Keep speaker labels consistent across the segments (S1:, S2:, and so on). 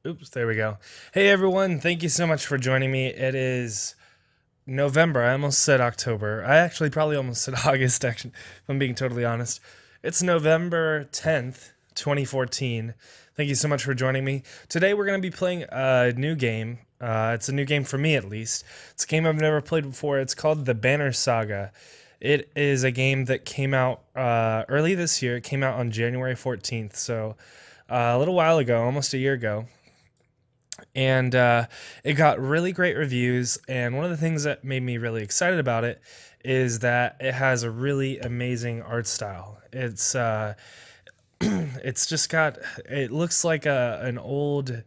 S1: Oops, there we go. Hey everyone, thank you so much for joining me. It is November. I almost said October. I actually probably almost said August, actually, if I'm being totally honest. It's November 10th, 2014. Thank you so much for joining me. Today we're going to be playing a new game. It's a new game for me, at least. It's a game I've never played before. It's called the Banner Saga. It is a game that came out early this year. It came out on January 14th, so a little while ago, almost a year ago. And it got really great reviews, and one of the things that made me really excited about it is that it has a really amazing art style. It's just got, it looks like an old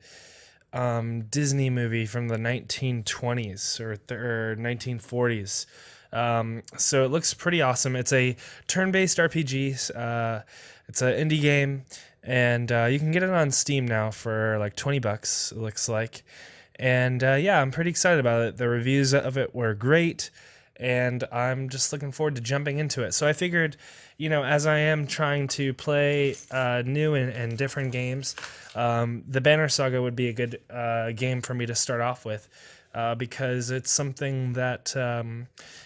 S1: Disney movie from the 1920s or 1940s. So it looks pretty awesome. It's a turn-based RPG. It's an indie game, and you can get it on Steam now for like 20 bucks, it looks like. And yeah, I'm pretty excited about it. The reviews of it were great, and I'm just looking forward to jumping into it. So I figured, you know, as I am trying to play new and different games, the Banner Saga would be a good game for me to start off with. Because it's something that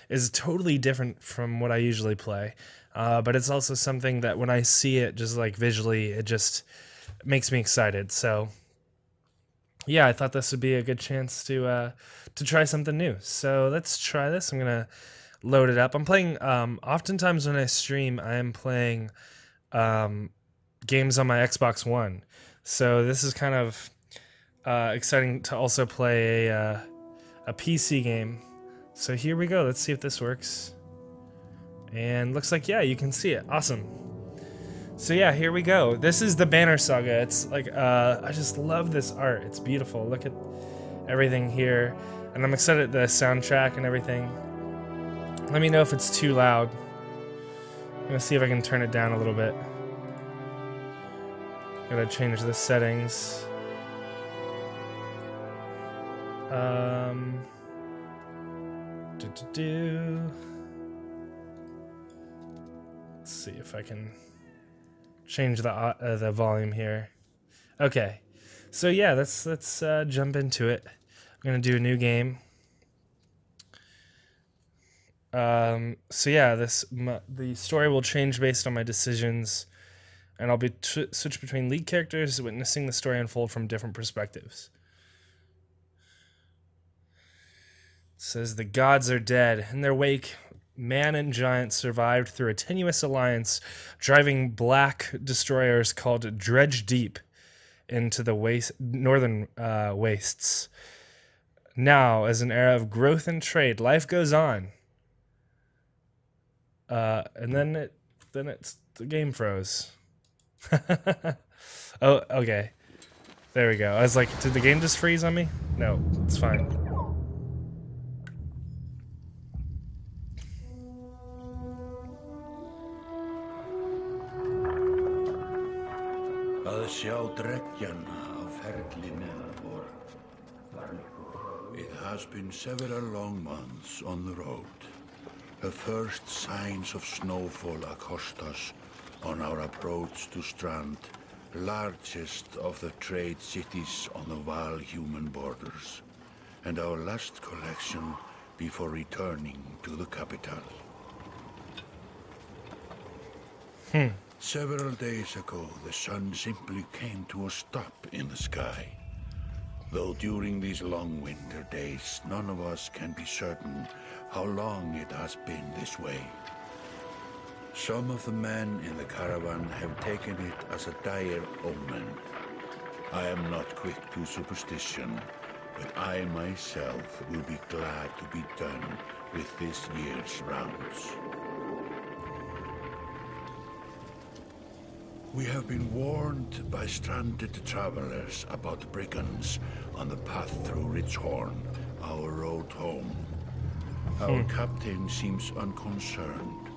S1: is totally different from what I usually play. But it's also something that when I see it just like visually, it just makes me excited. So yeah, I thought this would be a good chance to try something new. So let's try this. I'm gonna load it up. I'm playing, oftentimes when I stream, I am playing games on my Xbox One. So this is kind of exciting to also play a PC game. So here we go. Let's see if this works. And looks like, yeah, you can see it. Awesome. So yeah, here we go. This is the Banner Saga. It's like, I just love this art. It's beautiful. Look at everything here. And I'm excited at the soundtrack and everything. Let me know if it's too loud. I'm gonna see if I can turn it down a little bit. Gotta change the settings. Let's see if I can change the volume here. Okay, so yeah, let's jump into it. I'm gonna do a new game. So yeah, the story will change based on my decisions, and I'll be switch between lead characters, witnessing the story unfold from different perspectives. It says the gods are dead. In their wake, man and giant survived through a tenuous alliance, driving black destroyers called Dredge Deep into the northern wastes. Now, as an era of growth and trade, life goes on. And then the game froze. Oh, okay. There we go. I was like, did the game just freeze on me? No, it's fine.
S2: Að sjá dreggjana á ferli meðal vor. It has been several long months on the road. The first signs of snowfall accost us on our approach to Strand, largest of the trade cities on the Val-human borders, and our last collection before returning to the capital. Several days ago, the sun simply came to a stop in the sky. Though during these long winter days, none of us can be certain how long it has been this way. Some of the men in the caravan have taken it as a dire omen. I am not quick to superstition, but I myself will be glad to be done with this year's rounds. We have been warned by stranded travelers about brigands on the path through Ridgehorn, our road home. Our captain seems unconcerned.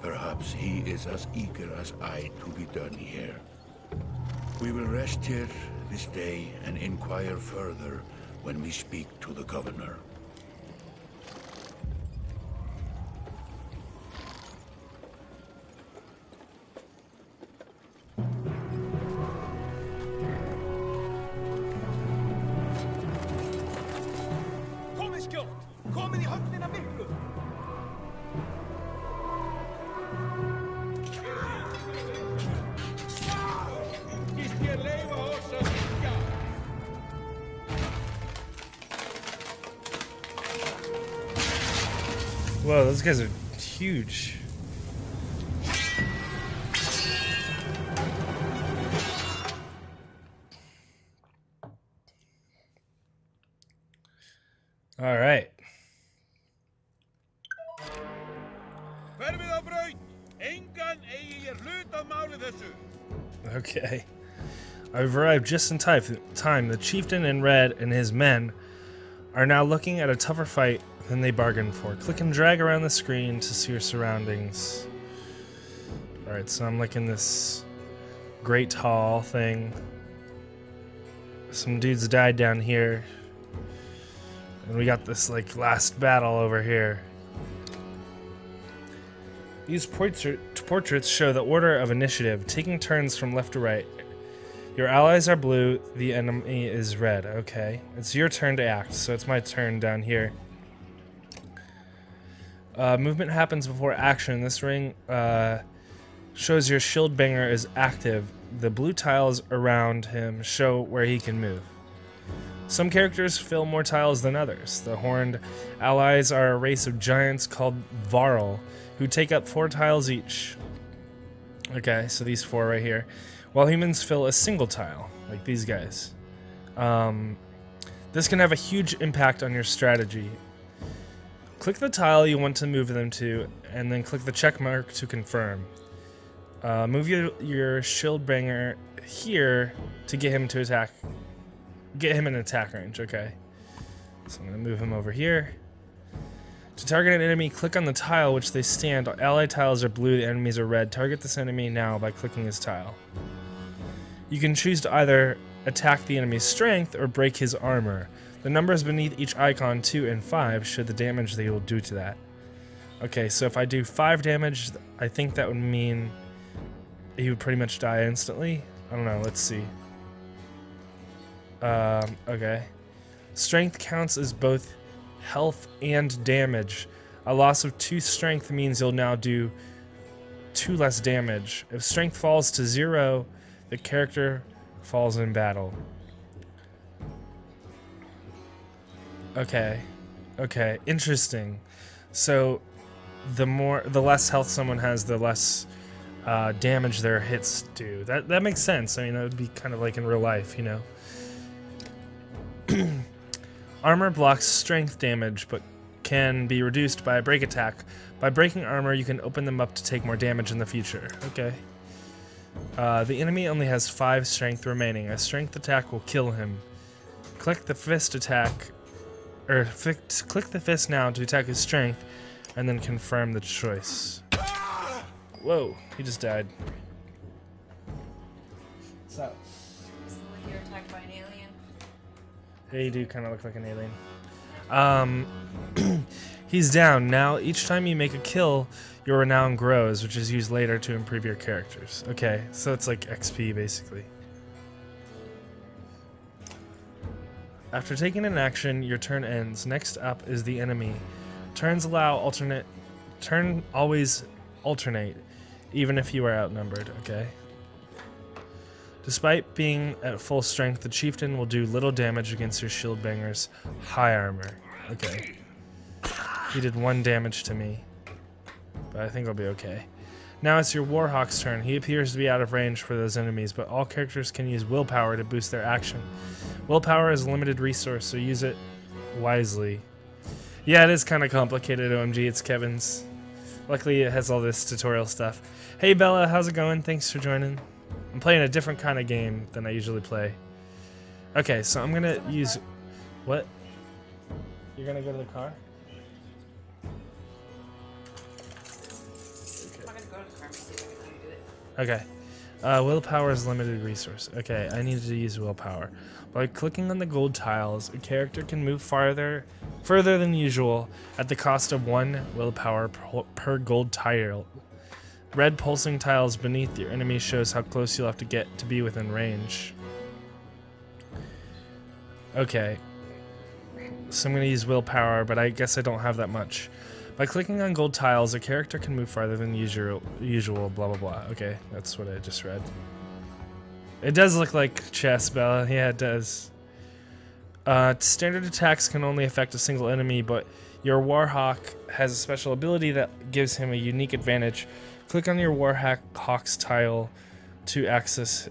S2: Perhaps he is as eager as I to be done here. We will rest here this day and inquire further when we speak to the governor.
S1: Whoa, those guys are huge. All right. Okay. I've arrived just in time. The chieftain in red and his men are now looking at a tougher fight than they bargained for. Click and drag around the screen to see your surroundings. Alright, so I'm like in this great hall thing. Some dudes died down here. And we got this like last battle over here. These portraits show the order of initiative, taking turns from left to right. Your allies are blue, the enemy is red. Okay, it's your turn to act, so it's my turn down here. Movement happens before action. This ring shows your shield banger is active. The blue tiles around him show where he can move. Some characters fill more tiles than others. The horned allies are a race of giants called Varl, who take up 4 tiles each. Okay, so these 4 right here. While humans fill a single tile, like these guys. This can have a huge impact on your strategy. Click the tile you want to move them to, and then click the check mark to confirm. Move your shield banger here to get him to attack. Get him in attack range, okay. So I'm gonna move him over here. To target an enemy, click on the tile which they stand. Allied tiles are blue, the enemies are red. Target this enemy now by clicking his tile. You can choose to either attack the enemy's strength or break his armor. The numbers beneath each icon, 2 and 5, show the damage they will do to that. Okay, so if I do 5 damage, I think that would mean he would pretty much die instantly. I don't know, let's see. Okay. Strength counts as both health and damage. A loss of 2 strength means you'll now do 2 less damage. If strength falls to 0, the character falls in battle. Okay. Okay, interesting. So the less health someone has, the less damage their hits do. That makes sense. I mean, that would be kind of like in real life, you know. Armor blocks strength damage, but can be reduced by a break attack. By breaking armor, you can open them up to take more damage in the future. Okay. The enemy only has 5 strength remaining. A strength attack will kill him. Click the fist attack, or click the fist now to attack his strength, and then confirm the choice. Whoa, he just died. What's up?
S3: You're attacked by an alien.
S1: Yeah, you do kind of look like an alien. He's down. Now, each time you make a kill, your renown grows, which is used later to improve your characters. Okay, so it's like XP, basically. After taking an action, your turn ends. Next up is the enemy. Turns always alternate, even if you are outnumbered, okay? Despite being at full strength, the chieftain will do little damage against your shield banger's high armor. Okay. He did 1 damage to me, but I think I'll be okay. Now it's your Warhawk's turn. He appears to be out of range for those enemies, but all characters can use willpower to boost their action. Willpower is a limited resource, so use it wisely. Yeah, it is kind of complicated, OMG. It's Kevin's. Luckily, it has all this tutorial stuff. Hey, Bella, how's it going? Thanks for joining. I'm playing a different kind of game than I usually play. Okay, so I'm gonna use... What? You're gonna go to the car? Okay. Willpower is a limited resource. Okay, I needed to use willpower. By clicking on the gold tiles, a character can move further than usual at the cost of 1 willpower per gold tile. Red pulsing tiles beneath your enemy shows how close you'll have to get to be within range. Okay. So I'm going to use willpower, but I guess I don't have that much. By clicking on gold tiles, a character can move farther than usual, blah blah blah. Okay, that's what I just read. It does look like chess, Bella. Yeah, it does. Standard attacks can only affect a single enemy, but Your Warhawk has a special ability that gives him a unique advantage. Click on your Warhawk's tile to access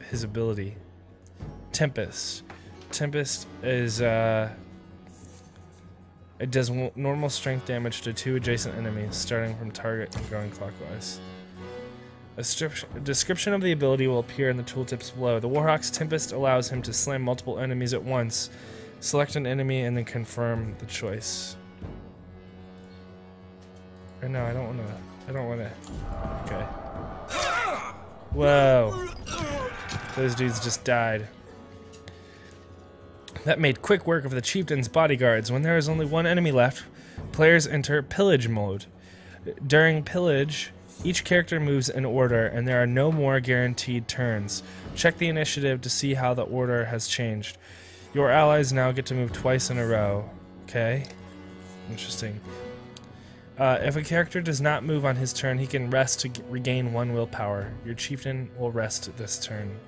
S1: his ability. Tempest. Tempest is it does normal strength damage to 2 adjacent enemies, starting from target and going clockwise. A description of the ability will appear in the tooltips below. The Warhawk's Tempest allows him to slam multiple enemies at once. Select an enemy and then confirm the choice. Or no, I don't wanna. Okay. Whoa. Those dudes just died. That made quick work of the chieftain's bodyguards. When there is only one enemy left, players enter pillage mode. During pillage, each character moves in order, and there are no more guaranteed turns. Check the initiative to see how the order has changed. Your allies now get to move twice in a row. Okay. Interesting. If a character does not move on his turn, he can rest to regain 1 willpower. Your chieftain will rest this turn.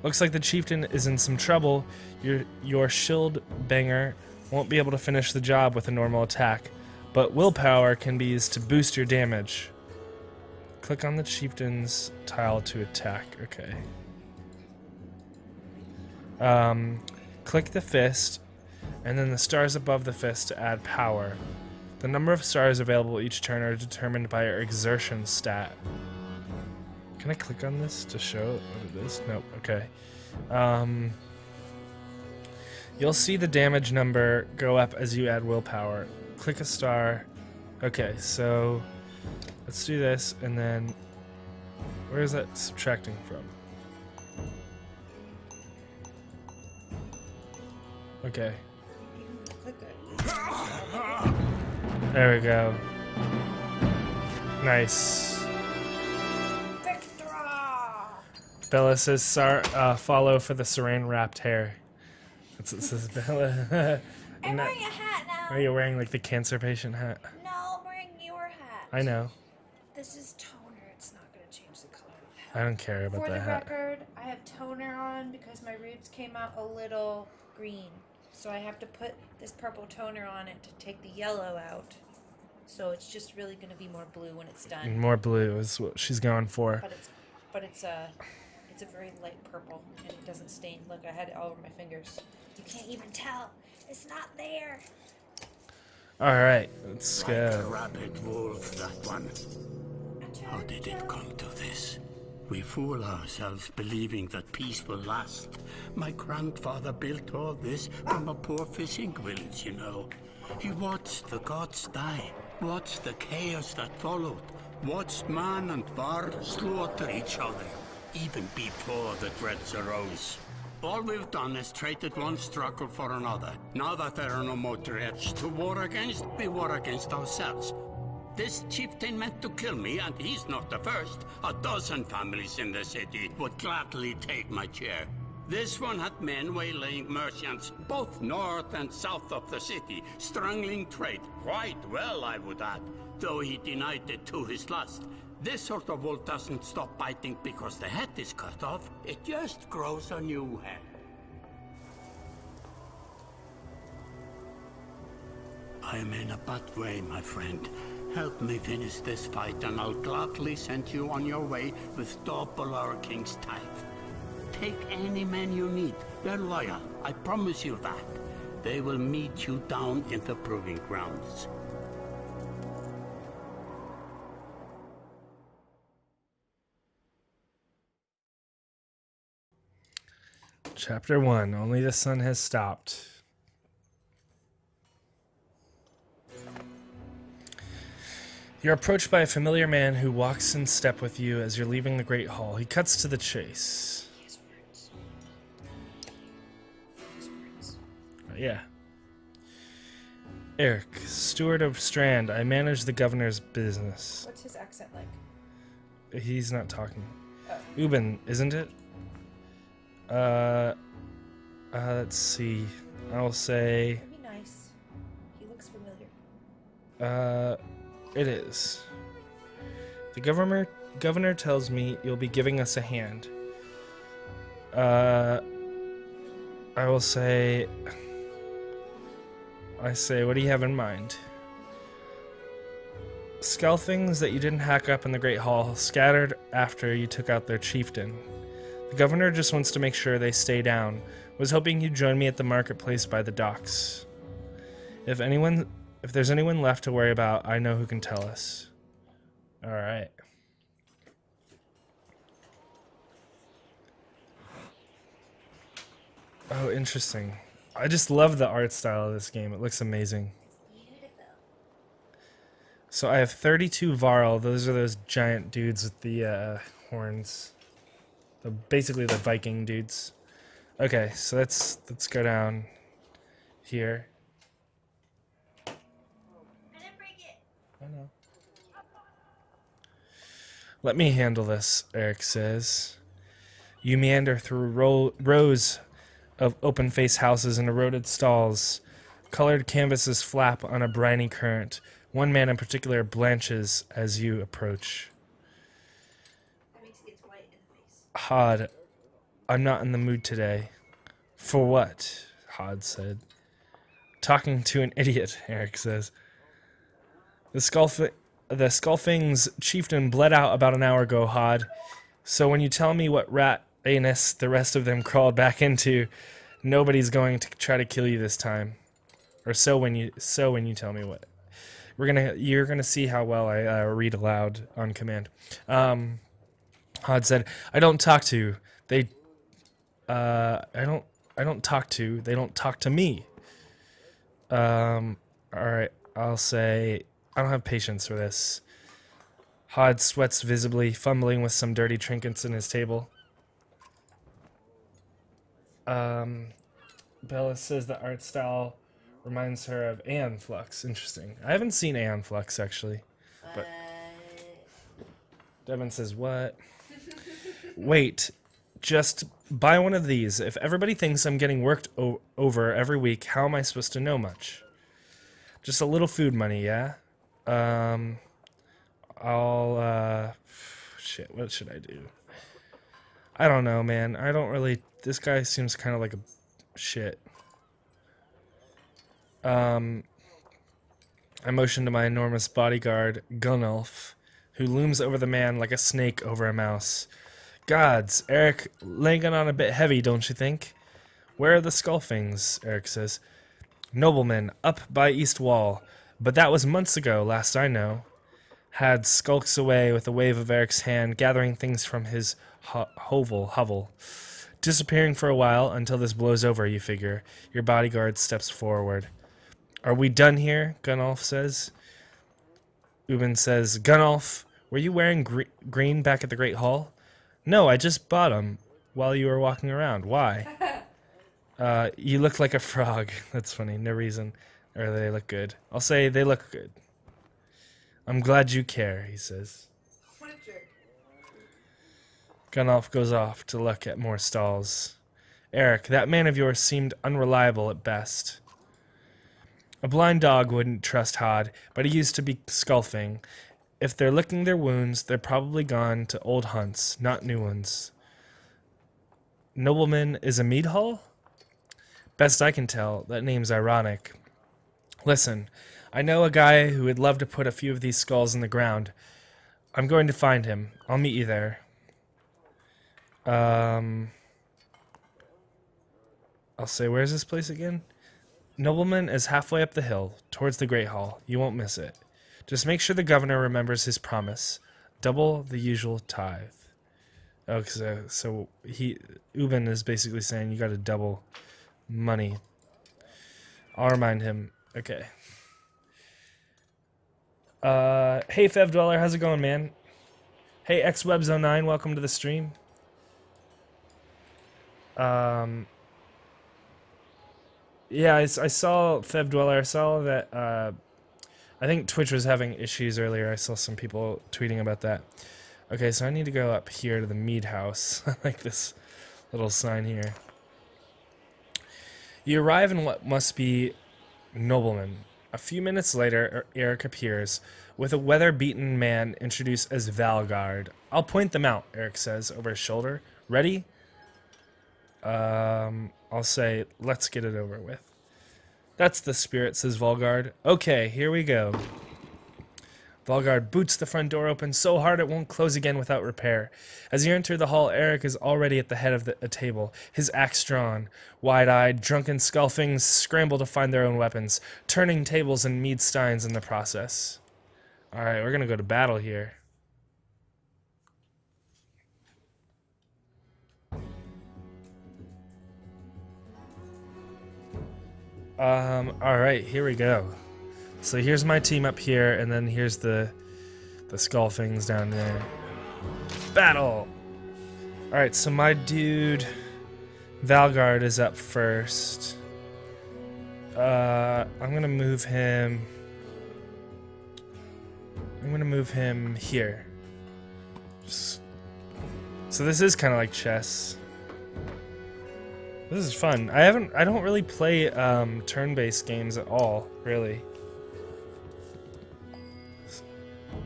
S1: Looks like the chieftain is in some trouble. Your shield banger won't be able to finish the job with a normal attack, but willpower can be used to boost your damage. Click on the chieftain's tile to attack. Okay. Click the fist, and then the stars above the fist to add power. The number of stars available each turn are determined by your exertion stat. Can I click on this to show what it is? Nope. Okay. You'll see the damage number go up as you add willpower. Click a star. Okay, so let's do this, and then where is that subtracting from? Okay. There we go. Nice. Bella says, follow for the saran-wrapped hair. That's what it says, Bella.
S3: I'm wearing a hat now.
S1: Are you wearing, like, the cancer patient hat?
S3: No, I'm wearing your hat.
S1: I know.
S3: This is toner. It's not going to change the color of the hat.
S1: I don't care about that hat.
S3: For the record, I have toner on because my roots came out a little green. So I have to put this purple toner on it to take the yellow out. So it's just really going to be more blue when it's done.
S1: More blue is what she's going for.
S3: But it's a very light purple, and it doesn't stain. Look, I had it all over my fingers. You can't even tell. It's not there.
S1: All right, let's
S2: Like a
S1: go.
S2: rabid wolf, that one. How did it come to this? We fool ourselves believing that peace will last. My grandfather built all this from a poor fishing village, you know. He watched the gods die, watched the chaos that followed, watched man and var slaughter each other, even before the dreads arose. All we've done is traded one struggle for another. Now that there are no more dreads to war against, we war against ourselves. This chieftain meant to kill me, and he's not the first. A dozen families in the city would gladly take my chair. This one had men waylaying merchants, both north and south of the city, strangling trade. Quite well, I would add, though he denied it to his lust. This sort of wolf doesn't stop biting because the head is cut off. It just grows a new head. I am in a bad way, my friend. Help me finish this fight, and I'll gladly send you on your way with double our king's tithe. Take any men you need. They're loyal, I promise you that. They will meet you down in the proving grounds.
S1: Chapter 1. Only the sun has stopped. You're approached by a familiar man who walks in step with you as you're leaving the Great Hall. He cuts to the chase. Yeah. Eric, steward of Strand. I manage the governor's business.
S3: What's his accent like?
S1: He's not talking.
S3: Oh.
S1: Ubin, isn't it? Let's see. I'll say...
S3: That'd be nice. He looks familiar.
S1: It is. The governor tells me you'll be giving us a hand. I will say... what do you have in mind? Skelfings that you didn't hack up in the Great Hall scattered after you took out their chieftain. The governor just wants to make sure they stay down. Was hoping you'd join me at the marketplace by the docks. If there's anyone left to worry about, I know who can tell us. Alright. Oh, interesting. I just love the art style of this game. It looks amazing. So I have 32 Varl. Those are those giant dudes with the horns. Basically the Viking dudes. Okay, so let's go down here.
S3: I didn't break it.
S1: I know. Let me handle this, Eric says. You meander through rows of open-face houses and eroded stalls. Colored canvases flap on a briny current. One man in particular blanches as you approach.
S3: That means it gets white in the face.
S1: Hod, I'm not in the mood today. For what? Hod said. Talking to an idiot, Eric says. The Skulfing's chieftain bled out about an hour ago, Hod. So when you tell me what rat anus the rest of them crawled back into, nobody's going to try to kill you this time. Or so when you tell me what. You're gonna see how well I read aloud on command. Hod said, "I don't talk to. They. I don't talk to. They don't talk to me." All right. I'll say I don't have patience for this. Hod sweats visibly, fumbling with some dirty trinkets in his table. Bella says the art style reminds her of Aeon Flux. Interesting. I haven't seen Aeon Flux, actually. But Devin says, what? Wait, just buy one of these. If everybody thinks I'm getting worked over every week, how am I supposed to know much? Just a little food money, yeah? Shit, what should I do? I don't know, man. I don't really... This guy seems kind of like a shit. I motion to my enormous bodyguard, Gunnulf, who looms over the man like a snake over a mouse. Gods, Eric, laying it on a bit heavy, don't you think? Where are the Skulfings? Eric says. Nobleman, up by East Wall. But that was months ago, last I know. Had skulks away with a wave of Eric's hand, gathering things from his hovel. Disappearing for a while until this blows over, you figure. Your bodyguard steps forward. Are we done here? Gunnulf says. Ubin says, Gunnulf, were you wearing green back at the Great Hall? No, I just bought them while you were walking around. Why? You look like a frog. That's funny. No reason. Or they look good. I'll say they look good. I'm glad you care, he says.
S3: What a jerk.
S1: Gunnulf goes off to look at more stalls. Eric, that man of yours seemed unreliable at best. A blind dog wouldn't trust Hod, but he used to be Skulfing. If they're licking their wounds, they're probably gone to old hunts, not new ones. Nobleman is a mead hall? Best I can tell, that name's ironic. Listen, I know a guy who would love to put a few of these skulls in the ground. I'm going to find him. I'll meet you there. I'll say, where's this place again? Nobleman is halfway up the hill, towards the Great Hall. You won't miss it. Just make sure the governor remembers his promise. Double the usual tithe. Oh, so Ubin is basically saying you got to double money. I'll remind him. Okay. Hey Fev Dweller, how's it going, man? Hey XWebs09, welcome to the stream. Yeah, I saw Fev Dweller. I saw that. I think Twitch was having issues earlier. I saw some people tweeting about that. Okay, so I need to go up here to the mead house. I like this little sign here. You arrive in what must be Nobleman. A few minutes later, Eric appears with a weather-beaten man introduced as Valgard. I'll point them out, Eric says over his shoulder. Ready? I'll say, let's get it over with. That's the spirit, says Volgard. Okay, here we go. Volgard boots the front door open so hard it won't close again without repair. As you enter the hall, Eric is already at the head of a table, his axe drawn. Wide-eyed, drunken Skulfings scramble to find their own weapons, turning tables and mead steins in the process. Alright, we're gonna go to battle here. Alright, here we go. So here's my team up here, and then here's the Skulfings down there. Battle! Alright, so my dude Valgard is up first. I'm gonna move him here. So this is kind of like chess. This is fun. I don't really play turn-based games at all, really.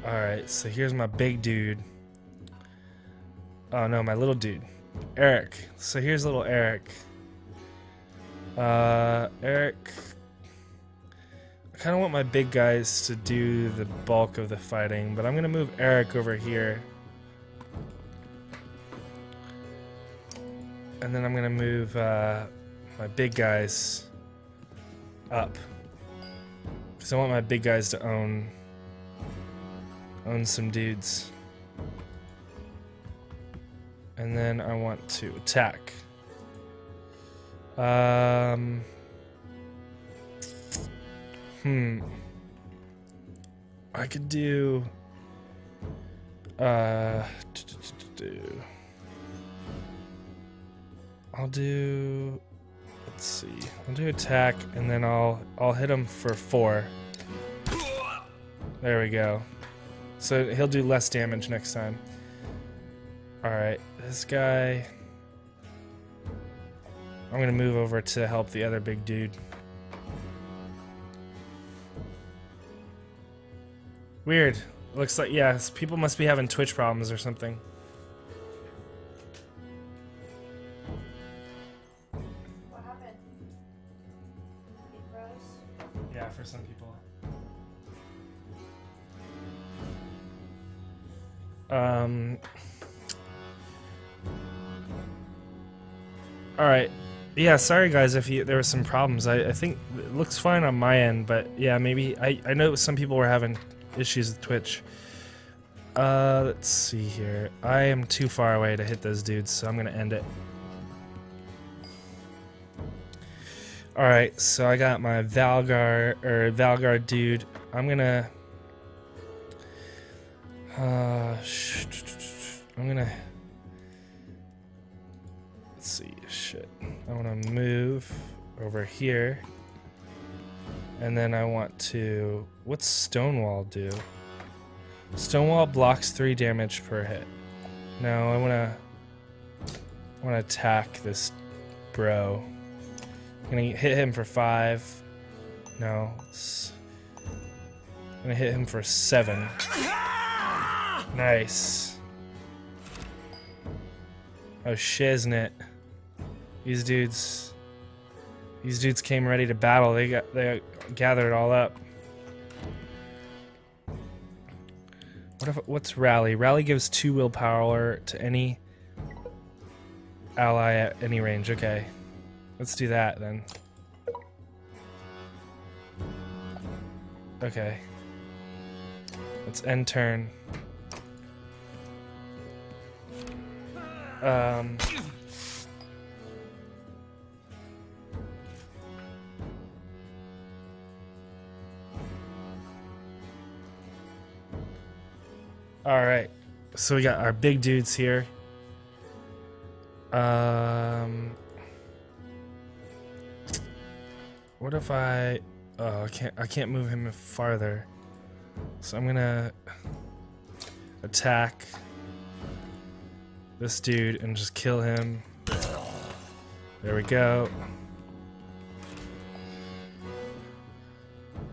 S1: Alright, so here's my big dude. Oh no, my little dude. Eric. So here's little Eric. Eric. I kind of want my big guys to do the bulk of the fighting, but I'm going to move Eric over here. And then I'm going to move my big guys up. Because I want my big guys to own some dudes. And then I want to attack. I could do I'll do, let's see, I'll do attack, and then I'll hit him for 4. There we go. So he'll do less damage next time. Alright, this guy, I'm gonna move over to help the other big dude. Weird. Looks like, yeah, people must be having Twitch problems or something.
S3: What happened? It froze?
S1: Yeah, for some people. Alright. Yeah, sorry guys if there were some problems. I think it looks fine on my end, but yeah, maybe I know some people were having issues with Twitch. Let's see here. I am too far away to hit those dudes, so I'm gonna end it. Alright, so I got my Valgard dude. I'm gonna let's see, shit. I wanna move over here. And then I want to, what's Stonewall do? Stonewall blocks 3 damage per hit. No, I wanna attack this bro. I'm gonna hit him for 5. No. I'm gonna hit him for 7. Nice. Oh shiznit. These dudes came ready to battle. They gathered it all up. What's rally? Rally gives 2 willpower to any ally at any range. Okay. Let's do that then. Okay. Let's end turn. Alright, so we got our big dudes here. What if I can't move him farther. So I'm gonna attack this dude and just kill him. There we go.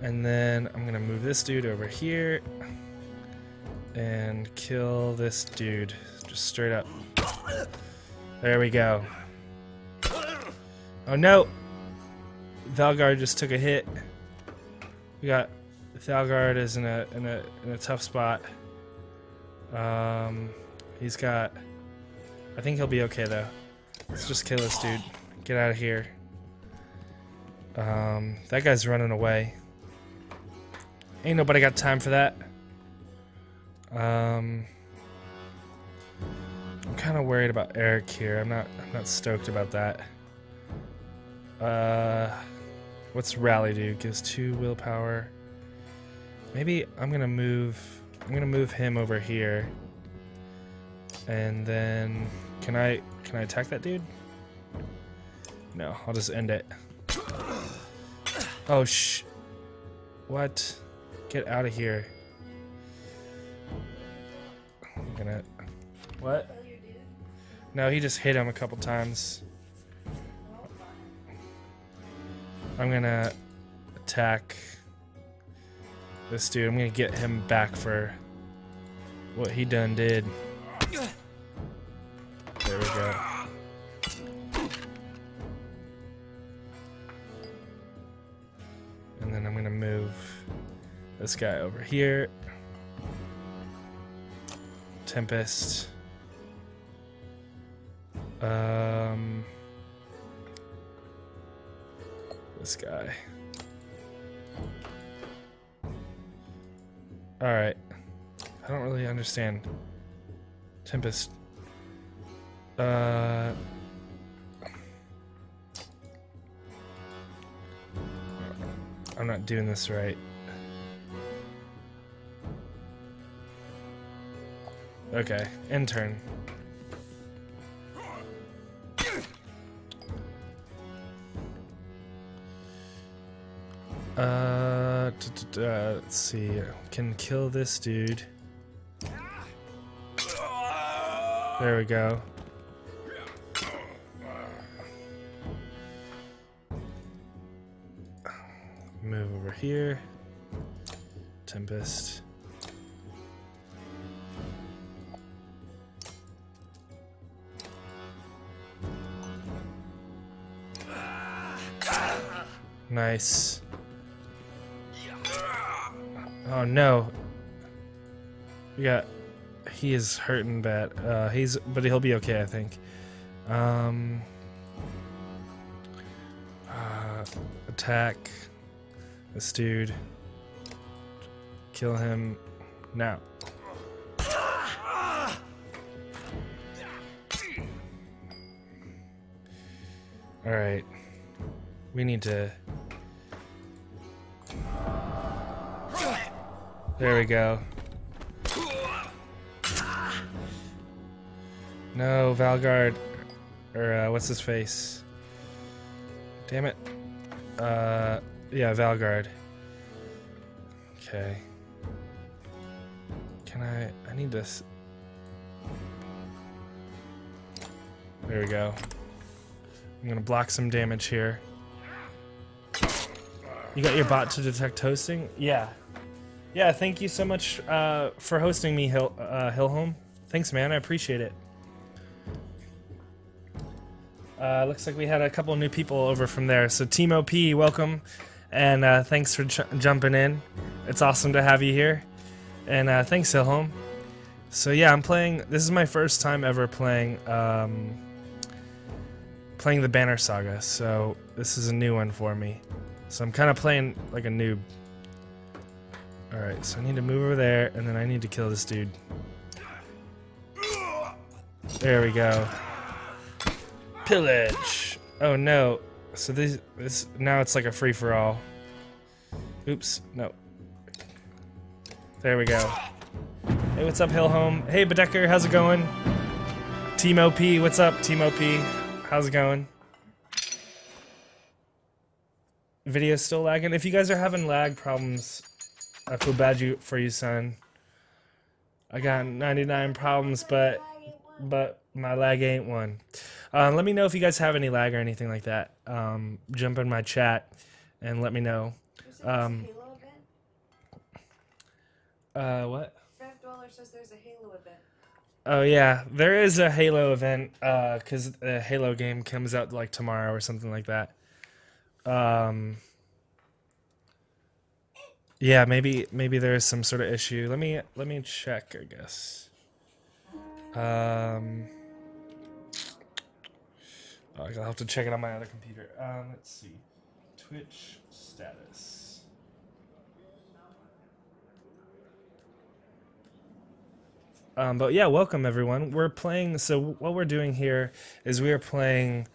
S1: And then I'm gonna move this dude over here and kill this dude just straight up. There we go. Oh no! Valgard just took a hit. We got Valgard is in a tough spot. He's got. I think he'll be okay though. Let's just kill this dude. Get out of here. That guy's running away. Ain't nobody got time for that. I'm kind of worried about Eric here. I'm not stoked about that. What's rally do? Gives 2 willpower. Maybe I'm gonna move him over here. And then can I attack that dude? No, I'll just end it. Oh what? Get out of here. I'm gonna what? No, he just hit him a couple times. I'm gonna attack this dude. I'm gonna get him back for what he done did. There we go. And then I'm gonna move this guy over here. Tempest. This guy. Alright. I don't really understand. Tempest. I'm not doing this right. Okay, end turn. Let's see. Can kill this dude. There we go. Move over here. Tempest. Nice. Oh no. He is hurting bad. But he'll be okay, I think. Attack this dude. Kill him now. Alright. We need to... There we go. No, Valgard. Or, what's his face? Damn it. Yeah, Valgard. Okay. Can I need this. There we go. I'm gonna block some damage here. You got your bot to detect hosting? Yeah. Yeah, thank you so much for hosting me, Hillhome. Thanks, man. I appreciate it. Looks like we had a couple new people over from there. So Team OP, welcome. And thanks for jumping in. It's awesome to have you here. And thanks, Hillhome. So yeah, I'm playing... This is my first time ever playing... playing the Banner Saga. So this is a new one for me. So I'm kind of playing like a noob. Alright, so I need to move over there, and then I need to kill this dude. There we go. Pillage! Oh no. So this now it's like a free-for-all. Oops, no. There we go. Hey, what's up, Hillhome? Hey, Bedecker, how's it going? Team OP, what's up, Team OP? How's it going? Video's still lagging. If you guys are having lag problems, I feel bad for you, son. I got 99 problems, but my lag ain't one. Let me know if you guys have any lag or anything like that. Jump in my chat and let me know. What?
S3: $5 says there's a Halo event.
S1: Oh yeah, there is a Halo event because the Halo game comes out like tomorrow or something like that. Um, yeah, maybe there is some sort of issue. Let me check, I guess. Um, I'll have to check it on my other computer. Let's see, Twitch status. But yeah, welcome everyone. We're playing. So what we're doing here is we are playing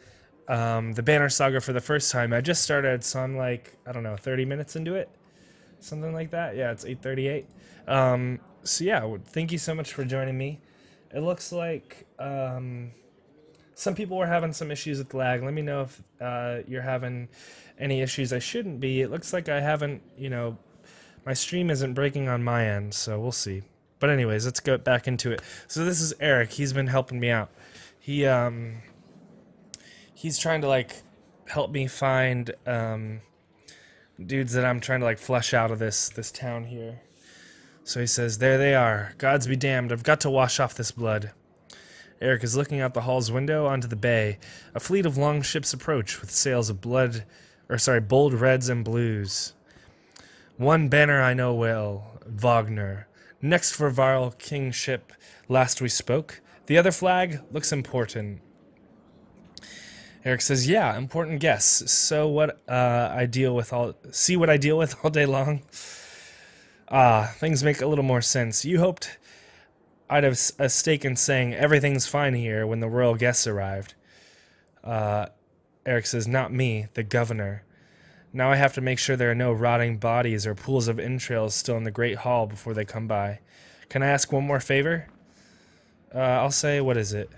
S1: the Banner Saga for the first time. I just started, so I'm like, I don't know, 30 minutes into it, something like that. Yeah, it's 8:38. So yeah, thank you so much for joining me. It looks like some people were having some issues with lag. Let me know if you're having any issues. I shouldn't be. It looks like I haven't, my stream isn't breaking on my end, so we'll see. But anyways, let's get back into it. So this is Eric. He's been helping me out. He's trying to like help me find dudes that I'm trying to like flush out of this town here. So he says, "There they are. Gods be damned. I've got to wash off this blood." Eric is looking out the hall's window onto the bay. A fleet of long ships approach with sails of bold reds and blues. One banner I know well, Wagner. Next for Varl kingship, last we spoke. The other flag looks important. Eric says, "Yeah, important guess. So what see what I deal with all day long? Things make a little more sense. You hoped I'd have a stake in saying everything's fine here when the royal guests arrived." Eric says, "Not me, the governor. Now I have to make sure there are no rotting bodies or pools of entrails still in the Great Hall before they come by. Can I ask one more favor?" I'll say, what is it?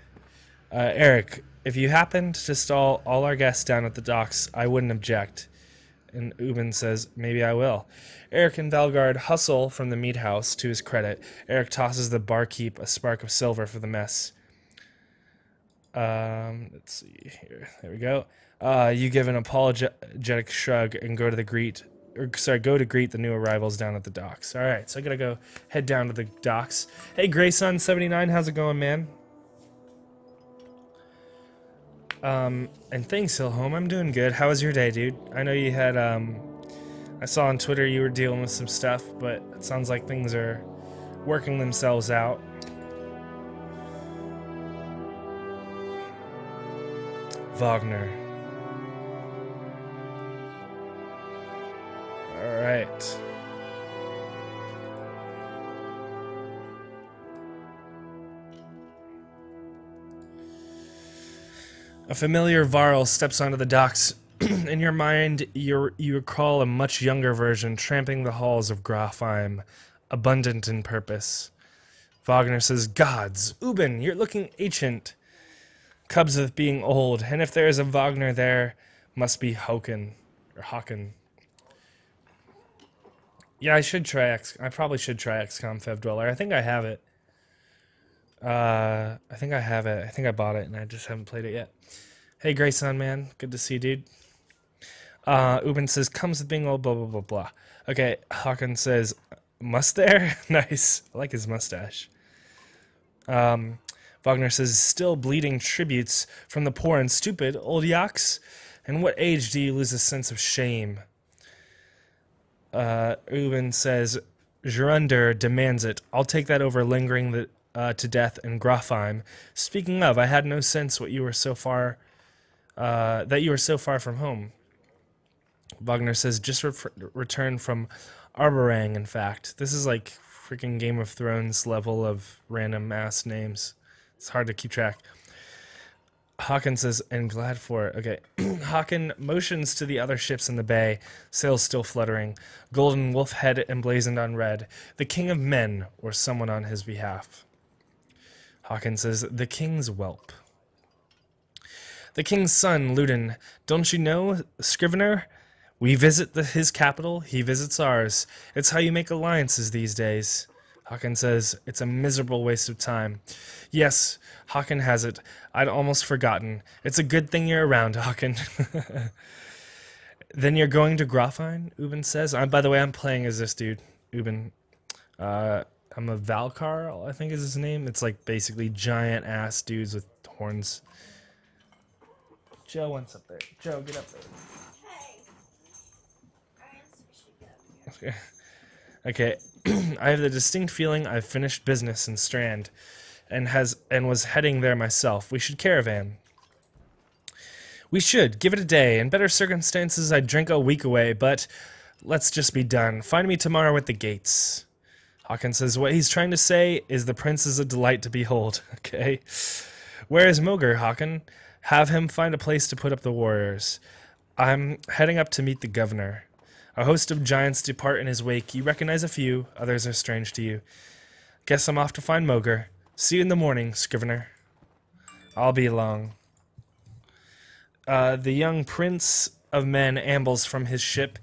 S1: "Eric, if you happened to stall all our guests down at the docks, I wouldn't object." And Ubin says, "Maybe I will." Eric and Valgard hustle from the meat house. To his credit, Eric tosses the barkeep a spark of silver for the mess. Let's see here. There we go. You give an apologetic shrug and go to greet the new arrivals down at the docks. All right, so I gotta head down to the docks. Hey, Grayson79, how's it going, man? And thanks, Hillhome. I'm doing good. How was your day, dude? I know you had, I saw on Twitter you were dealing with some stuff, but it sounds like things are working themselves out. Wagner. All right. A familiar Varl steps onto the docks. In your mind, you recall a much younger version tramping the halls of Grafheim, abundant in purpose. Wagner says, "Gods, Ubin, you're looking ancient. Cubs of being old, and if there is a Wagner there, must be Håkon. Yeah, I probably should try XCOM Fev Dweller. I think I have it. I think I bought it, and I just haven't played it yet. Hey, Grayson, man. Good to see you, dude. Ubin says, "Comes with being old, blah, blah, blah, blah." Okay, Håkon says, "Must there?" Nice. I like his mustache. Wagner says, "Still bleeding tributes from the poor and stupid, old yaks? And what age do you lose a sense of shame?" Ubin says, "Gerunder demands it. I'll take that over lingering to death in Grafheim. Speaking of, I had no sense that you were so far from home." Wagner says, "Just returned from Arborang, in fact." This is like freaking Game of Thrones level of random ass names. It's hard to keep track. Håkon says, "And glad for it." Okay. Håkon motions to the other ships in the bay, sails still fluttering, golden wolf head emblazoned on red. The king of men, or someone on his behalf. Håkon says, "The king's whelp." "The king's son, Ludin. Don't you know, Scrivener? We visit his capital, he visits ours. It's how you make alliances these days." Håkon says, "It's a miserable waste of time." Yes, Håkon has it. I'd almost forgotten. It's a good thing you're around, Håkon. "Then you're going to Grafheim?" Ubin says. By the way, I'm playing as this dude, Ubin. I'm a Valkar, I think is his name. It's like basically giant ass dudes with horns. Joe wants up there. Joe, get up there. Okay. Okay. I have the distinct feeling I've finished business in Strand and was heading there myself. We should caravan. We should. Give it a day. In better circumstances, I'd drink a week away, but let's just be done. Find me tomorrow at the gates. Håkon says what he's trying to say is the prince is a delight to behold. Okay. Where is Moger, Håkon? Have him find a place to put up the warriors. I'm heading up to meet the governor. A host of giants depart in his wake. You recognize a few, others are strange to you. Guess I'm off to find Moger. See you in the morning, Scrivener. I'll be along. The young prince of men ambles from his ship.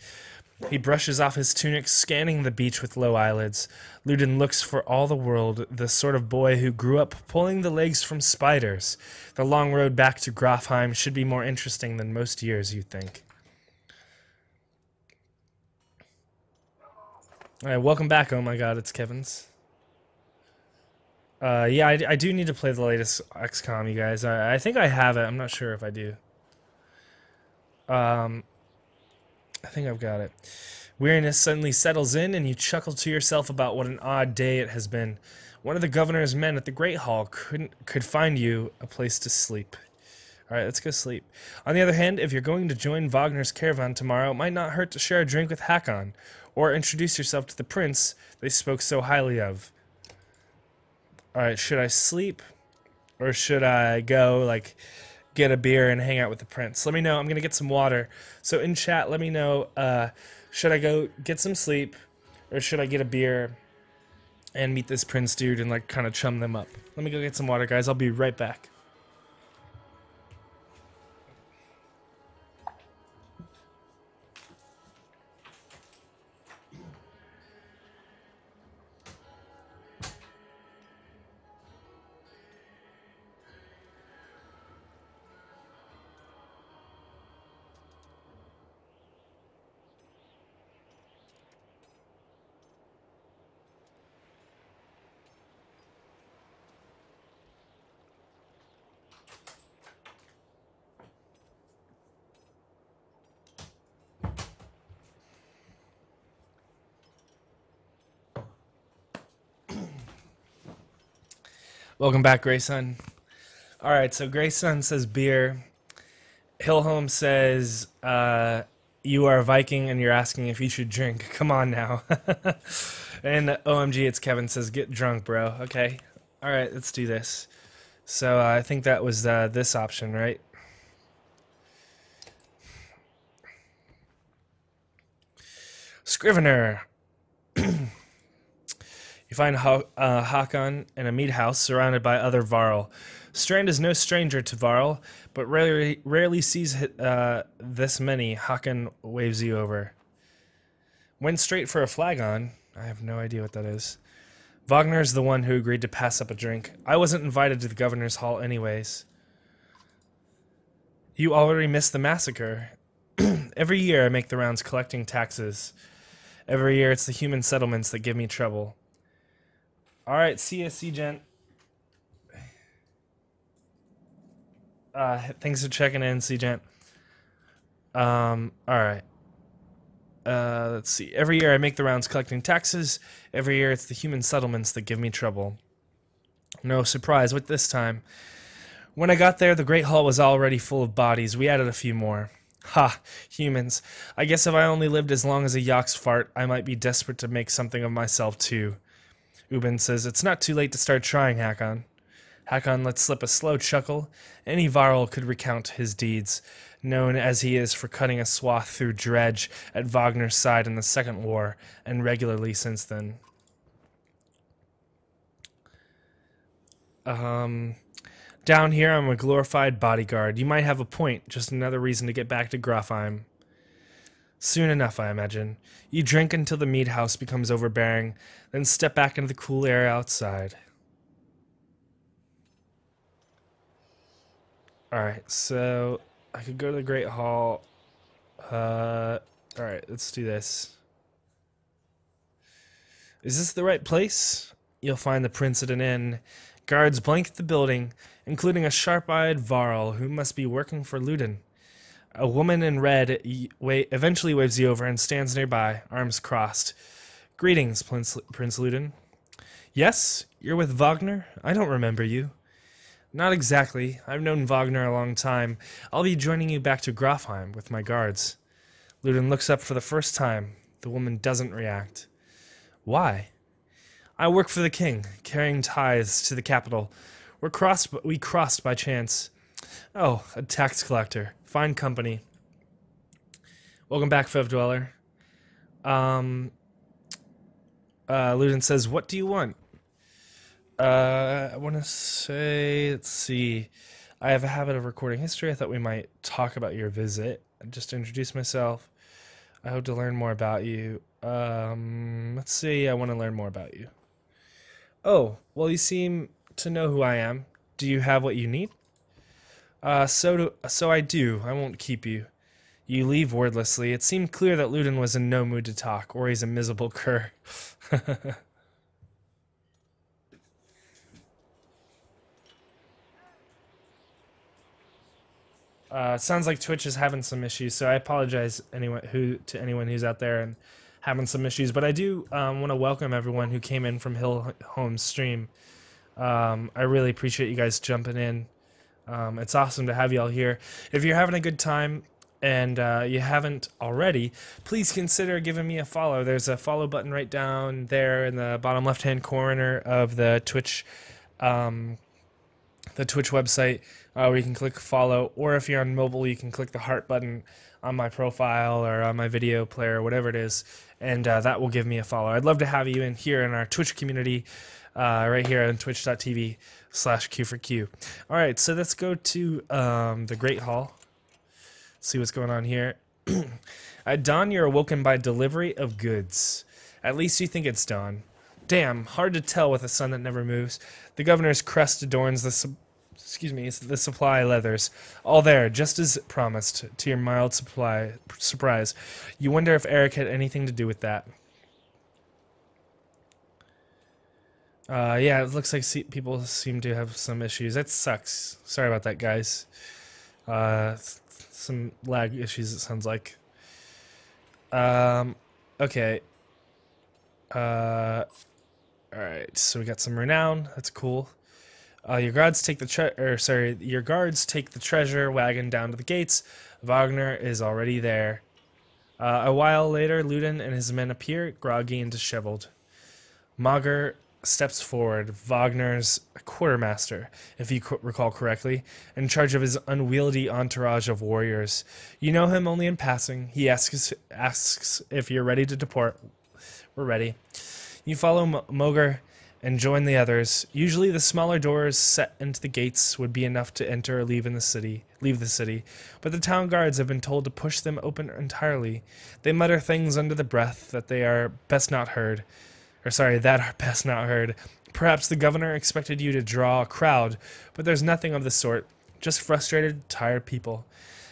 S1: He brushes off his tunic, scanning the beach with low eyelids. Ludin looks for all the world the sort of boy who grew up pulling the legs from spiders. The long road back to Grafheim should be more interesting than most years, you'd think. Alright, welcome back. Oh my god, it's Kevin's. Yeah, I do need to play the latest XCOM, you guys. I think I have it. I'm not sure if I do. I think I've got it. Weariness suddenly settles in, and you chuckle to yourself about what an odd day it has been. One of the governor's men at the Great Hall could find you a place to sleep. Alright, let's go sleep. On the other hand, if you're going to join Wagner's caravan tomorrow, it might not hurt to share a drink with Hakon, or introduce yourself to the prince they spoke so highly of. Alright, should I sleep? Or should I go, like, get a beer and hang out with the prince? Let me know. I'm going to get some water. So in chat, let me know, should I go get some sleep? Or should I get a beer and meet this prince dude and, like, kind of chum them up? Let me go get some water, guys. I'll be right back. Welcome back, Grayson. Alright, so Grayson says beer. Hillholm says, you are a Viking and you're asking if you should drink. Come on now. And OMG, it's Kevin says, get drunk, bro. Okay. Alright, let's do this. So I think that was this option, right? Scrivener. You find Håkon in a mead house surrounded by other Varl. Strand is no stranger to Varl, but rarely sees this many. Håkon waves you over. Went straight for a flagon. I have no idea what that is. Wagner's the one who agreed to pass up a drink. I wasn't invited to the governor's hall anyways. You already missed the massacre. Every year I make the rounds collecting taxes. Every year it's the human settlements that give me trouble. Alright, see ya, C-Gent. Thanks for checking in, C-Gent. Alright. Let's see. Every year I make the rounds collecting taxes. Every year it's the human settlements that give me trouble. No surprise with this time. When I got there, the Great Hall was already full of bodies. We added a few more. Ha, humans. I guess if I only lived as long as a Yaks fart, I might be desperate to make something of myself too. Ubin says, it's not too late to start trying, Hakon. Hakon lets slip a slow chuckle. Any Varl could recount his deeds, known as he is for cutting a swath through Dredge at Wagner's side in the Second War, and regularly since then. Down here I'm a glorified bodyguard. You might have a point, just another reason to get back to Grafheim. Soon enough, I imagine. You drink until the mead house becomes overbearing, then step back into the cool air outside. Alright, so I could go to the Great Hall. Alright, let's do this. Is this the right place? you'll find the prince at an inn. Guards blanket the building, including a sharp-eyed Varl who must be working for Ludin. A woman in red eventually waves you over and stands nearby, arms crossed. Greetings, Prince Ludin. Yes, you're with Wagner? I don't remember you. Not exactly. I've known Wagner a long time. I'll be joining you back to Grafheim with my guards. Ludin looks up for the first time. The woman doesn't react. Why? I work for the king, carrying tithes to the capital. We crossed by chance. Oh, a tax collector. Fine company. Welcome back, Fev Dweller. Ludin says, what do you want? I want to say, let's see. I have a habit of recording history. I thought we might talk about your visit. Just to introduce myself. I hope to learn more about you. Let's see. I want to learn more about you. Oh, well, you seem to know who I am. Do you have what you need? So I do. I won't keep you. You leave wordlessly. It seemed clear that Ludin was in no mood to talk, or he's a miserable cur. Sounds like Twitch is having some issues, so I apologize to anyone who's out there and having some issues. But I do want to welcome everyone who came in from Hill Home's stream. I really appreciate you guys jumping in. It's awesome to have you all here. If you're having a good time and you haven't already, please consider giving me a follow. There's a follow button right down there in the bottom left-hand corner of the Twitch website, where you can click follow, or if you're on mobile, you can click the heart button on my profile or on my video player, whatever it is, and that will give me a follow. I'd love to have you in here in our Twitch community, right here on twitch.tv/Q4Q. All right, so let's go to the Great Hall. See what's going on here. At dawn, you're awoken by delivery of goods. At least you think it's dawn. Damn, hard to tell with a sun that never moves. The governor's crest adorns the supply leathers. All there, just as promised, to your mild surprise. You wonder if Eric had anything to do with that. Yeah, it looks like people seem to have some issues. That sucks. Sorry about that, guys. Some lag issues, it sounds like. Okay. Alright, so we got some renown. That's cool. Your guards take the treasure wagon down to the gates. Wagner is already there. A while later, Ludin and his men appear, groggy and disheveled. Mager steps forward, Wagner's quartermaster, if you recall correctly, in charge of his unwieldy entourage of warriors. You know him only in passing. He asks if you're ready to depart. We're ready. You follow Moger and join the others. Usually the smaller doors set into the gates would be enough to enter or leave the city, but the town guards have been told to push them open entirely. They mutter things under the breath that are best not heard. Perhaps the governor expected you to draw a crowd, but there's nothing of the sort. Just frustrated, tired people.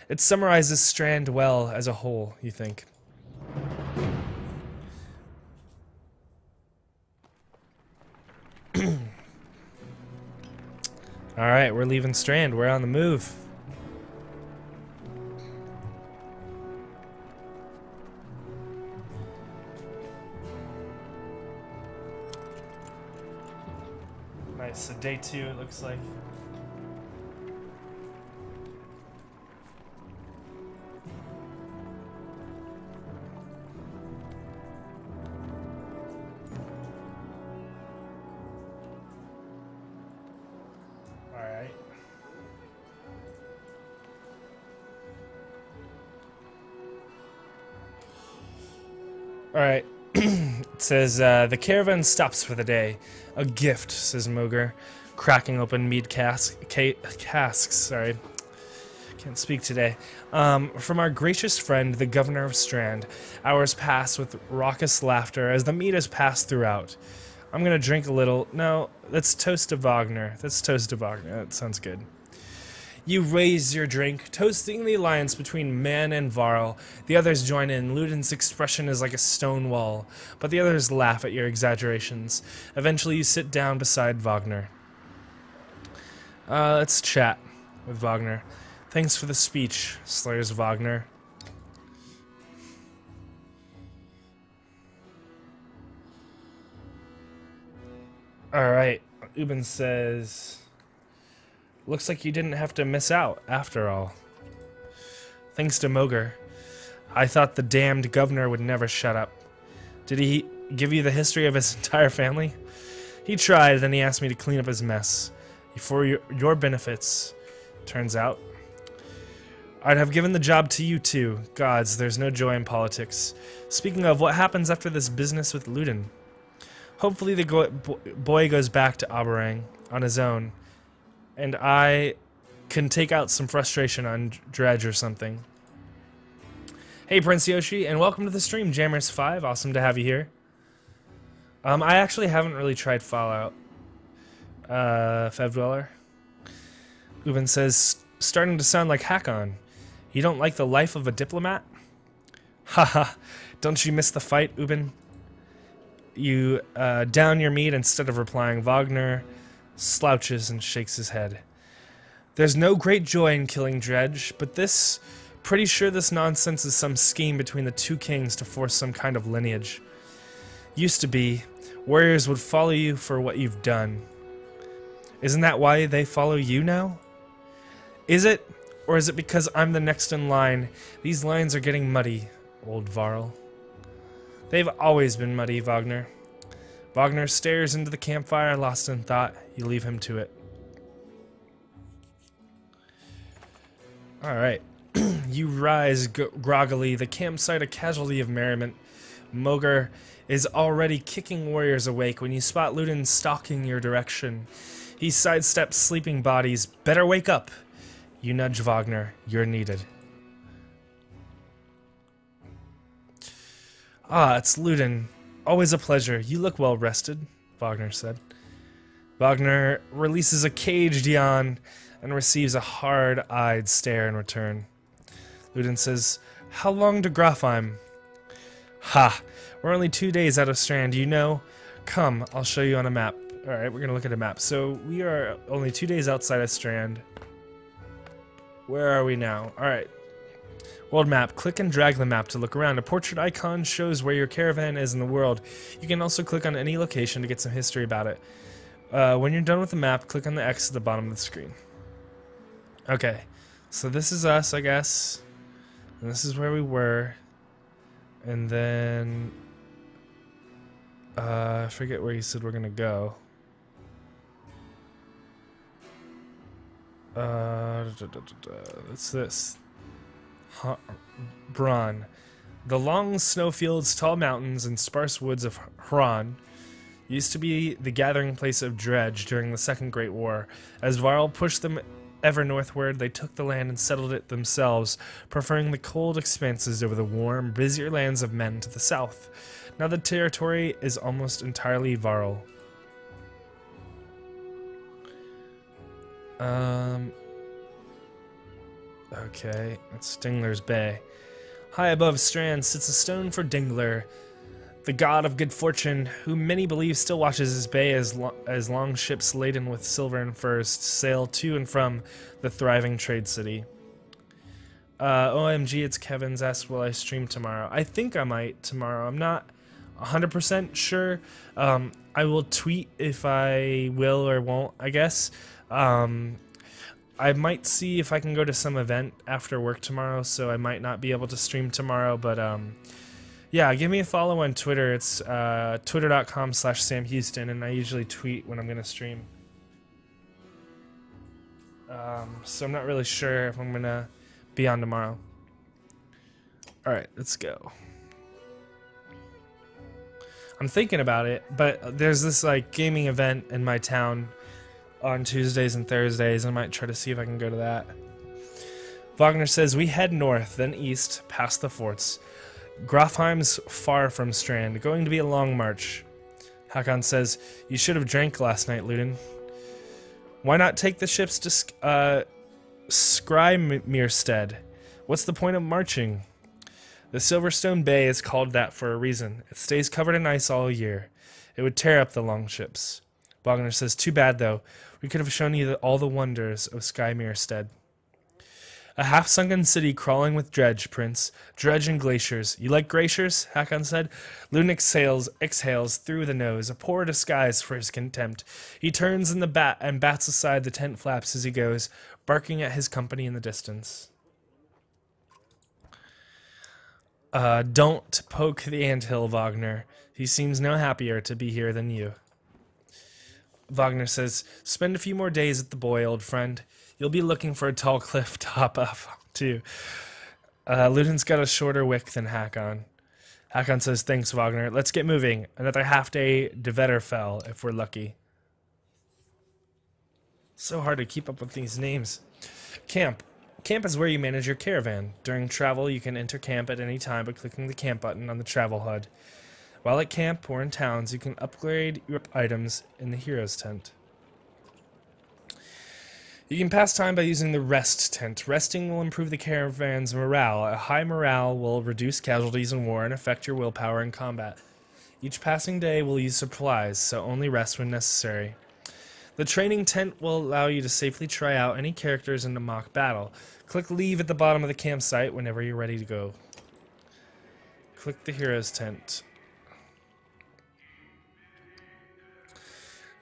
S1: It summarizes Strand well as a whole, you think. Alright, we're leaving Strand. We're on the move. Nice, so day 2 it looks like. Alright, it says, the caravan stops for the day. A gift, says Moger, cracking open mead casks, sorry. Can't speak today. From our gracious friend, the governor of Strand. Hours pass with raucous laughter as the mead is passed throughout. I'm gonna drink a little. No, let's toast to Wagner. Let's toast to Wagner. That sounds good. You raise your drink, toasting the alliance between Man and Varl. The others join in. Ludin's expression is like a stone wall, but the others laugh at your exaggerations. Eventually you sit down beside Wagner. Let's chat with Wagner. Thanks for the speech, slurs Wagner. Alright, Ubin says, looks like you didn't have to miss out, after all. Thanks to Moger. I thought the damned governor would never shut up. Did he give you the history of his entire family? He tried, then he asked me to clean up his mess. For your benefits, turns out. I'd have given the job to you too. Gods, there's no joy in politics. Speaking of, what happens after this business with Ludin? Hopefully the boy goes back to Aberang on his own, and I can take out some frustration on Dredge or something. Hey Prince Yoshi, and welcome to the stream, Jammers5. Awesome to have you here. I actually haven't really tried Fallout. Fevdweller. Ubin says, starting to sound like Hakon. You don't like the life of a diplomat? Haha, don't you miss the fight, Ubin? You down your meat instead of replying. Wagner slouches and shakes his head. There's no great joy in killing Dredge, but pretty sure this nonsense is some scheme between the two kings to force some kind of lineage. Used to be, warriors would follow you for what you've done. Isn't that why they follow you now? Is it? Or is it because I'm the next in line? These lines are getting muddy, old Varl. They've always been muddy, Wagner. Wagner stares into the campfire, lost in thought. You leave him to it. Alright. You rise groggily, the campsite a casualty of merriment. Moger is already kicking warriors awake when you spot Ludin stalking your direction. He sidesteps sleeping bodies. Better wake up! You nudge Wagner. You're needed. Ah, it's Ludin. Always a pleasure. You look well rested, Wagner said. Wagner releases a caged yawn and receives a hard-eyed stare in return. Ludin says, how long to Grafheim? Ha! We're only 2 days out of Strand, you know. Come, I'll show you on a map. Alright, we're gonna look at a map. So, we are only 2 days outside of Strand. Where are we now? Alright. World map. Click and drag the map to look around. A portrait icon shows where your caravan is in the world. You can also click on any location to get some history about it. When you're done with the map, click on the X at the bottom of the screen. Okay. So this is us, I guess. And this is where we were. And then... I forget where you said we're gonna go. What's this? Bron. The long snowfields, tall mountains, and sparse woods of Hran used to be the gathering place of Dredge during the Second Great War. As Varl pushed them ever northward, they took the land and settled it themselves, preferring the cold expanses over the warm, busier lands of men to the south. Now the territory is almost entirely Varl. Okay, that's Dingler's Bay. High above Strand sits a stone for Dingler, the god of good fortune, who many believe still watches his bay as long ships laden with silver and furs sail to and from the thriving trade city. OMG, it's Kevin's asked, will I stream tomorrow? I think I might tomorrow. I'm not 100% sure. I will tweet if I will or won't, I guess. I might see if I can go to some event after work tomorrow, so I might not be able to stream tomorrow, but yeah, give me a follow on Twitter. It's twitter.com/SamHouston, and I usually tweet when I'm going to stream. So I'm not really sure if I'm going to be on tomorrow. Alright, let's go. I'm thinking about it, but there's this like gaming event in my town on Tuesdays and Thursdays, and I might try to see if I can go to that. Wagner says, we head north, then east, past the forts. Grafheim's far from Strand, going to be a long march. Hakon says, you should have drank last night, Ludin. Why not take the ships to Skrymirstead. What's the point of marching? The Silverstone Bay is called that for a reason. It stays covered in ice all year. It would tear up the longships. Wagner says, too bad, though. We could have shown you all the wonders of Skrymirstead. A half-sunken city crawling with dredge, Prince. Dredge and glaciers. You like glaciers? Hakon said. Loon exhales through the nose, a poor disguise for his contempt. He turns in the bats aside the tent flaps as he goes, barking at his company in the distance. Don't poke the anthill, Wagner. He seems no happier to be here than you. Wagner says, spend a few more days at the buoy, old friend. You'll be looking for a tall cliff to hop up to. Luden's got a shorter wick than Hakon. Hakon says, thanks, Wagner. Let's get moving. Another half-day to Vetterfell, if we're lucky. So hard to keep up with these names. Camp. Camp is where you manage your caravan. During travel, you can enter camp at any time by clicking the camp button on the travel HUD. While at camp or in towns, you can upgrade your items in the hero's tent. You can pass time by using the rest tent. Resting will improve the caravan's morale. A high morale will reduce casualties in war and affect your willpower in combat. Each passing day will use supplies, so only rest when necessary. The training tent will allow you to safely try out any characters in a mock battle. Click leave at the bottom of the campsite whenever you're ready to go. Click the hero's tent.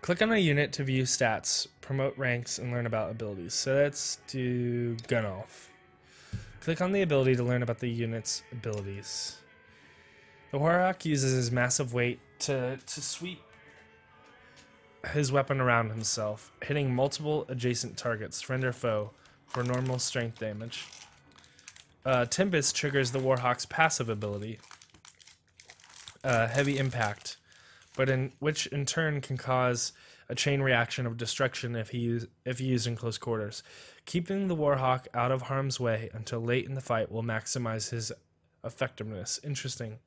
S1: Click on a unit to view stats, promote ranks, and learn about abilities. So let's do Gun Off. Click on the ability to learn about the unit's abilities. The Warhawk uses his massive weight to sweep his weapon around himself, hitting multiple adjacent targets, friend or foe, for normal strength damage. Tempest triggers the Warhawk's passive ability, Heavy Impact, which in turn can cause a chain reaction of destruction if used in close quarters. Keeping the Warhawk out of harm's way until late in the fight will maximize his effectiveness. Interesting.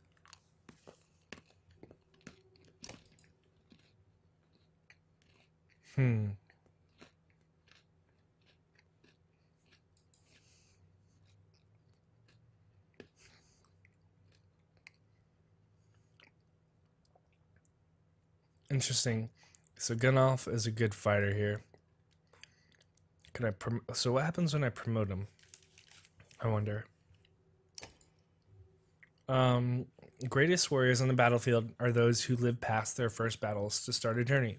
S1: Interesting. So Gunoff is a good fighter here. Can I so what happens when I promote him? I wonder. Greatest warriors on the battlefield are those who live past their first battles to start a journey.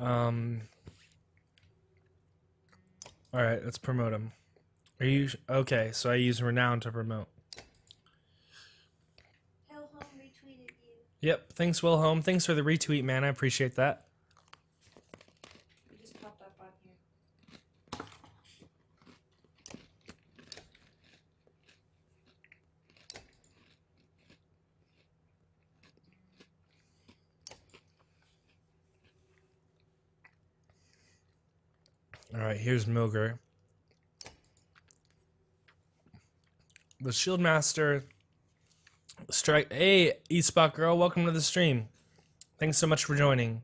S1: Alright, let's promote him. Are you okay? So I use renown to promote. Yep, thanks, Wilhelm. Thanks for the retweet, man. I appreciate that.
S3: You just popped up on here.
S1: Alright, here's Milger. The Shieldmaster strike. Hey, eSpot girl, welcome to the stream. Thanks so much for joining.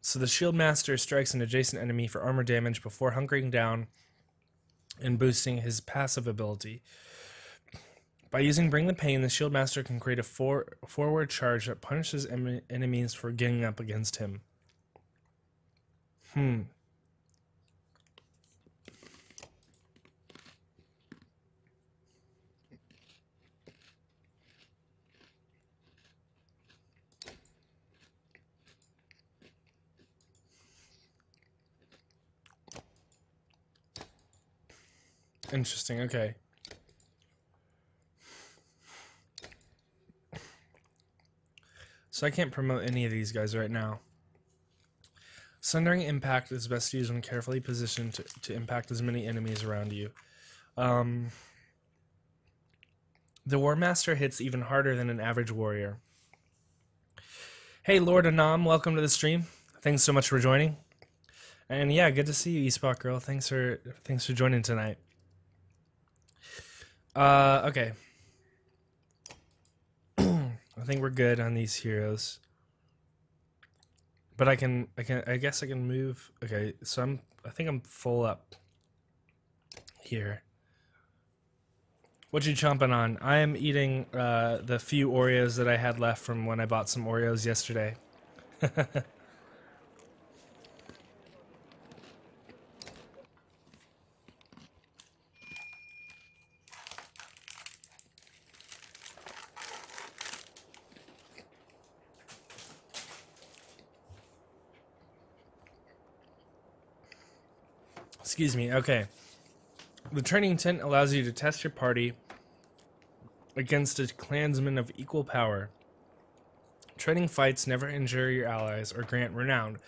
S1: So the Shieldmaster strikes an adjacent enemy for armor damage before hunkering down and boosting his passive ability. By using Bring the Pain, the Shieldmaster can create a forward charge that punishes enemies for getting up against him. Interesting, okay. So I can't promote any of these guys right now. Sundering Impact is best used when carefully positioned to impact as many enemies around you. The War Master hits even harder than an average warrior. Hey, Lord Anam, welcome to the stream. Thanks so much for joining. And yeah, good to see you, eSpot girl. Thanks for joining tonight. Okay. I think we're good on these heroes. But I guess I can move. Okay, so I think I'm full up here. What you chomping on? I am eating the few Oreos that I had left from when I bought some Oreos yesterday. Excuse me. Okay. The turning tent allows you to test your party against a clansman of equal power. Training fights never injure your allies or grant renown,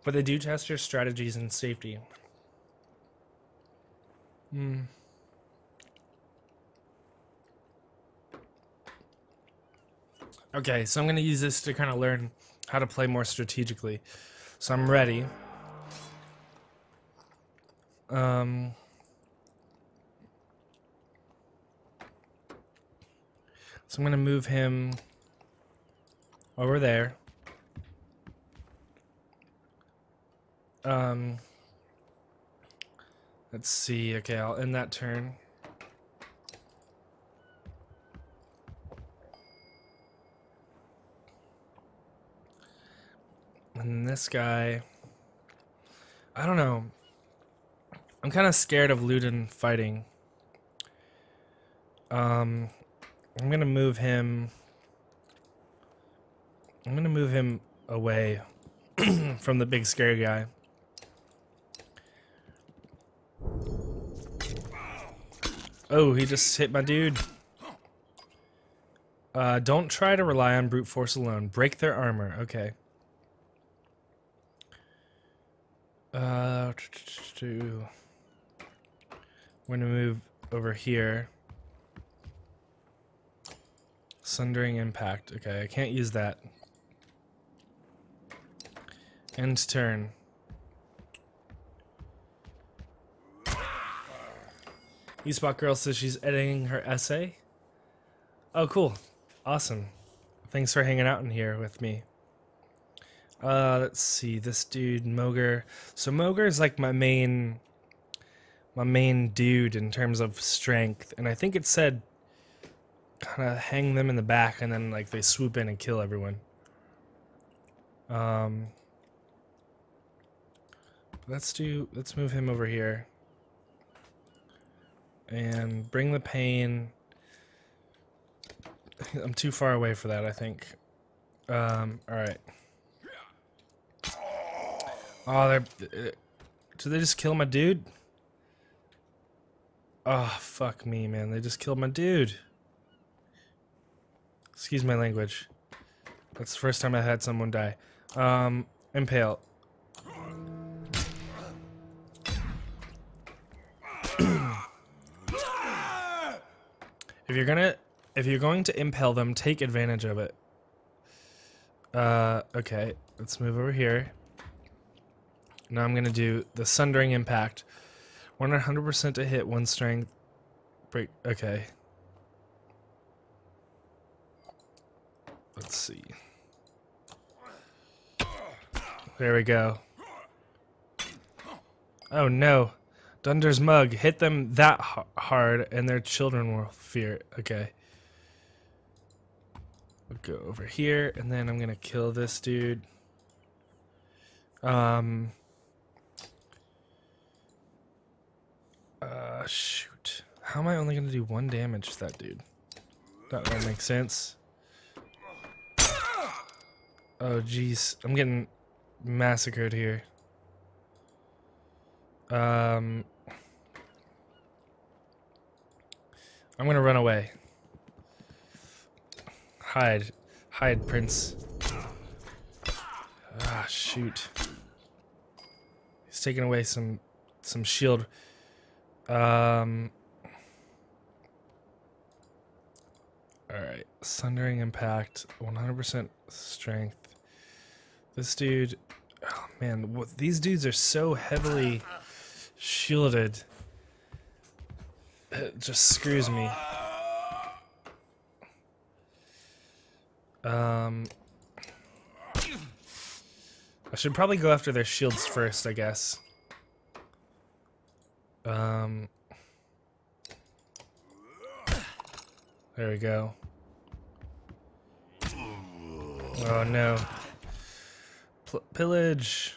S1: but they do test your strategies and safety. Okay, so I'm going to use this to kind of learn how to play more strategically. So I'm ready. So I'm going to move him over there. Let's see. Okay, I'll end that turn. And this guy, I don't know. I'm kind of scared of Ludin fighting. I'm gonna move him. I'm gonna move him away from the big scary guy. Oh, he just hit my dude. Don't try to rely on brute force alone. Break their armor. Okay. We're gonna move over here. Sundering impact. Okay, I can't use that. End turn. eSpot Girl says she's editing her essay. Oh, cool. Awesome. Thanks for hanging out in here with me. Let's see. This dude, Moger. So Moger is like my main dude in terms of strength. And I think it said kind of hang them in the back and then like they swoop in and kill everyone. Let's move him over here. And bring the pain. I'm too far away for that, I think. Alright. Oh, did they just kill my dude? Oh, fuck me, man. They just killed my dude. Excuse my language. That's the first time I had someone die. Impale. If you're going to impale them, take advantage of it. Okay, let's move over here. Now I'm gonna do the Sundering Impact. 100% to hit, 1 strength. Break. Okay. Let's see. There we go. Oh no. Dunder's Mug. Hit them that hard and their children will fear it. Okay. We'll go over here and then I'm gonna kill this dude. Shoot. How am I only gonna do 1 damage to that dude? That don't make sense. Oh jeez, I'm getting massacred here. I'm gonna run away. Hide, Prince. Ah, shoot. He's taking away some shield. Alright, Sundering Impact, 100% strength. This dude, oh man, these dudes are so heavily shielded. It just screws me. I should probably go after their shields first, I guess. There we go. Oh no. Pillage.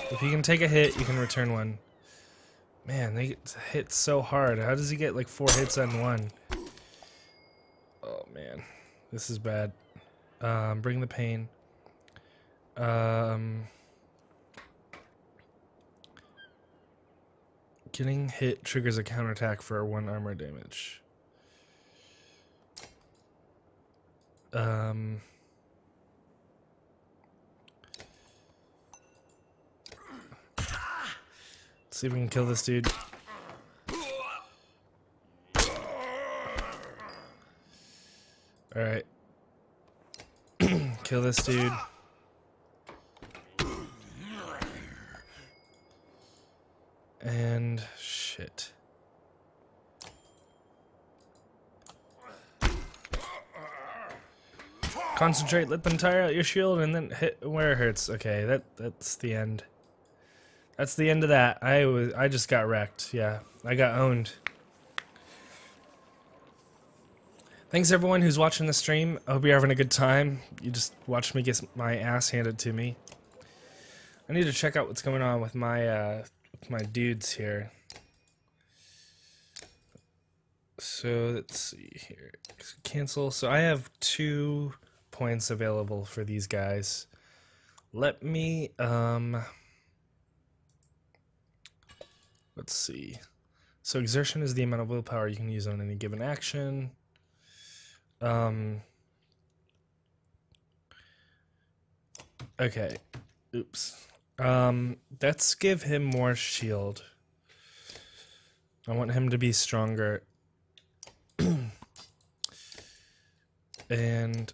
S1: If you can take a hit, you can return one. Man, they get hit so hard. How does he get like 4 hits on one? Oh man, this is bad. Bring the pain. Getting hit triggers a counterattack for 1 armor damage. Let's see if we can kill this dude. Alright. Kill this dude. And shit. Concentrate, let them tire out your shield and then hit where it hurts. Okay, that's the end. That's the end of that. I just got wrecked. Yeah, I got owned. Thanks everyone who's watching the stream. I hope you're having a good time. You just watched me get my ass handed to me. I need to check out what's going on with my dudes here. So let's see here. Cancel. So I have 2 points available for these guys. Let me let's see. So exertion is the amount of willpower you can use on any given action. Okay. Oops. Let's give him more shield. I want him to be stronger. And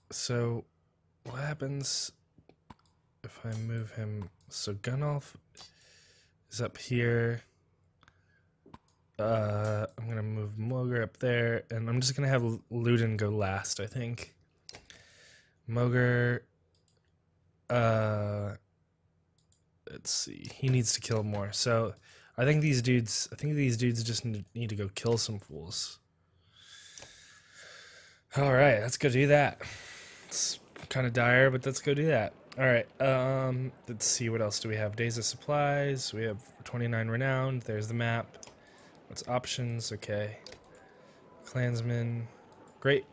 S1: so what happens if I move him? So Gunnulf is up here. I'm gonna move Moger up there, and I'm just gonna have Luden go last, I think. Moger, let's see, he needs to kill more. So I think these dudes just need to go kill some fools. All right, let's go do that. It's kind of dire, but let's go do that. All right, let's see, what else do we have? Days of supplies. We have 29 renowned. There's the map. What's options? Okay. Clansmen. Great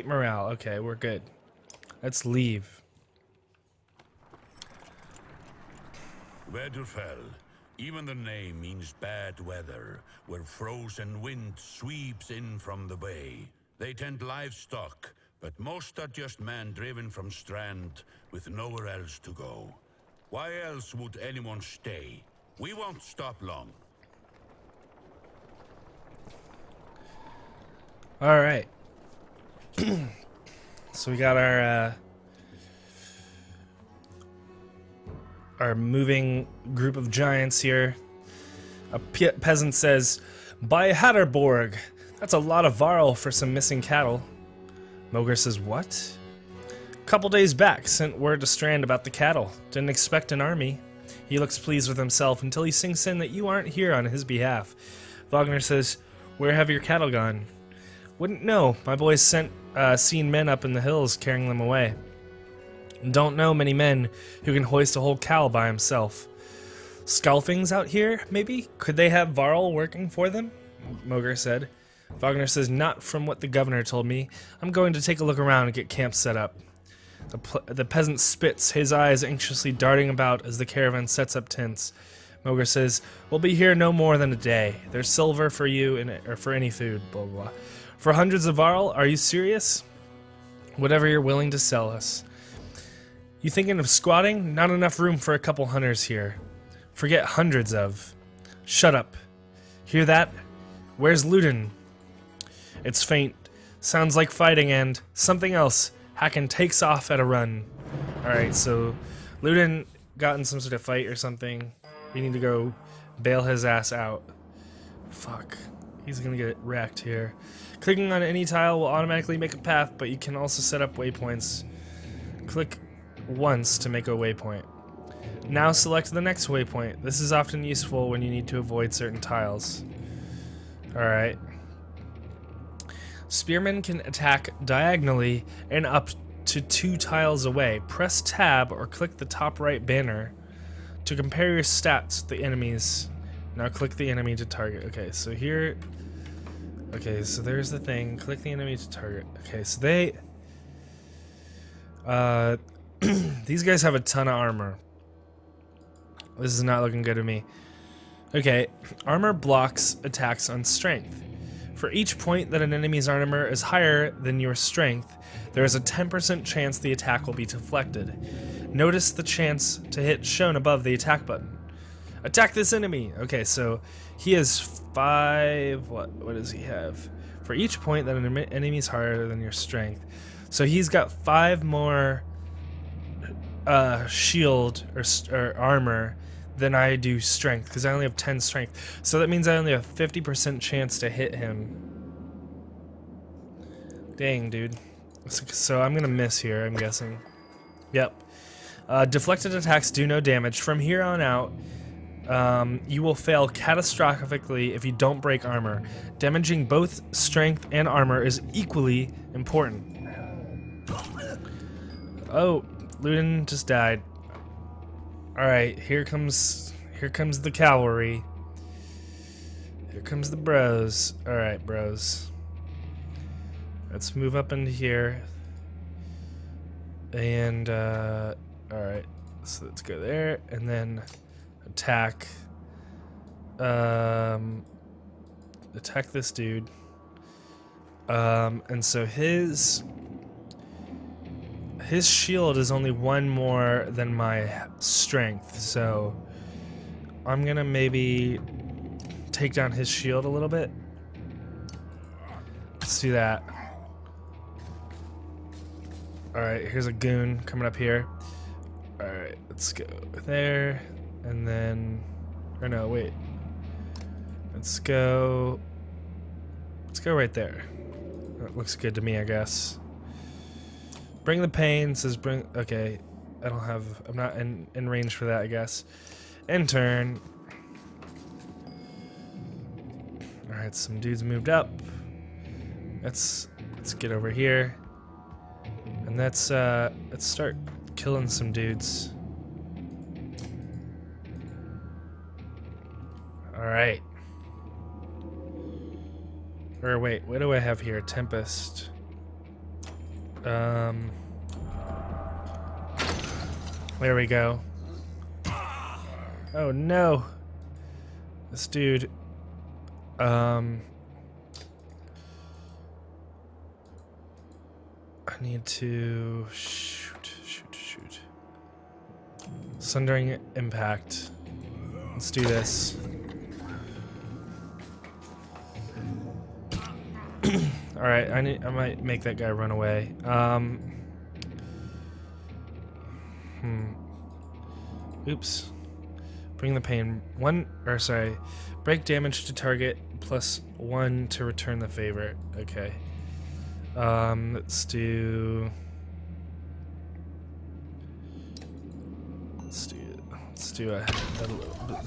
S1: morale. Okay, we're good. Let's leave.
S2: Winterfell. Even the name means bad weather, where frozen wind sweeps in from the bay. They tend livestock, but most are just men driven from Strand with nowhere else to go. Why else would anyone stay? We won't stop long.
S1: All right. So we got our moving group of giants here. A peasant says, "By Hatterborg, that's a lot of varl for some missing cattle." Moger says, "What?" "Couple days back, sent word to Strand about the cattle. Didn't expect an army." He looks pleased with himself until he sinks in that you aren't here on his behalf. Wagner says, "Where have your cattle gone?" "Wouldn't know. My boys seen men up in the hills carrying them away. Don't know many men who can hoist a whole cow by himself." "Scalfings out here, maybe? Could they have varl working for them?" Moger said. Wagner says, "Not from what the governor told me. I'm going to take a look around and get camp set up." The peasant spits, his eyes anxiously darting about as the caravan sets up tents. Moger says, "We'll be here no more than a day. There's silver for you or for any food, blah, blah, blah. For hundreds of varl, are you serious? Whatever you're willing to sell us." "You thinking of squatting? Not enough room for a couple hunters here. Forget hundreds of." "Shut up. Hear that? Where's Luden?" "It's faint. Sounds like fighting and something else." Hacken takes off at a run. Alright, so Luden got in some sort of fight or something. We need to go bail his ass out. Fuck. He's gonna get wrecked here. Clicking on any tile will automatically make a path, but you can also set up waypoints. Click once to make a waypoint. Now select the next waypoint. This is often useful when you need to avoid certain tiles. Alright. Spearmen can attack diagonally and up to 2 tiles away. Press tab or click the top right banner to compare your stats with the enemies. Now click the enemy to target. Okay, so here... Okay, so there's the thing. Click the enemy to target. Okay, so they... these guys have a ton of armor. This is not looking good to me. Okay, armor blocks attacks on strength. For each point that an enemy's armor is higher than your strength, there is a 10% chance the attack will be deflected. Notice the chance to hit shown above the attack button. Attack this enemy! Okay, so he has 5... What does he have? For each point that an enemy is higher than your strength. So he's got 5 more shield or armor than I do strength, because I only have 10 strength. So that means I only have 50% chance to hit him. Dang, dude. So I'm gonna miss here, I'm guessing. Yep. Deflected attacks do no damage. From here on out, you will fail catastrophically if you don't break armor. Damaging both strength and armor is equally important. Oh, Ludin just died. Alright, here comes the cavalry. Here comes the bros. Alright, bros. Let's move up into here. And, alright. So let's go there, and then attack. Attack this dude. And so his shield is only 1 more than my strength, so I'm gonna maybe take down his shield a little bit. Let's do that. Alright, here's a goon coming up here. Alright, let's go there, and then... Or no, wait. Let's go right there. That looks good to me, I guess. Bring the pain says bring. Okay, I'm not in range for that, I guess. End turn. Alright, some dudes moved up. Let's get over here. And let's start killing some dudes. Alright. Or wait, what do I have here? Tempest. There we go. Oh no. This dude. I need to shoot. Sundering impact. Let's do this. Alright, I might make that guy run away. Oops. Bring the pain. Break damage to target +1 to return the favor. Okay. Let's do a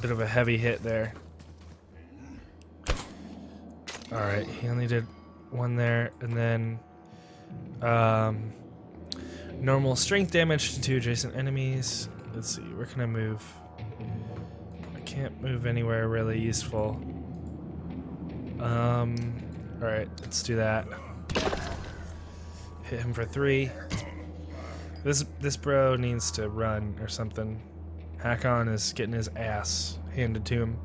S1: bit of a heavy hit there. Alright, he only did 1 there, and then normal strength damage to 2 adjacent enemies. Let's see, where can I move? I can't move anywhere really useful. Alright, let's do that. Hit him for 3. This bro needs to run or something. Hakon is getting his ass handed to him.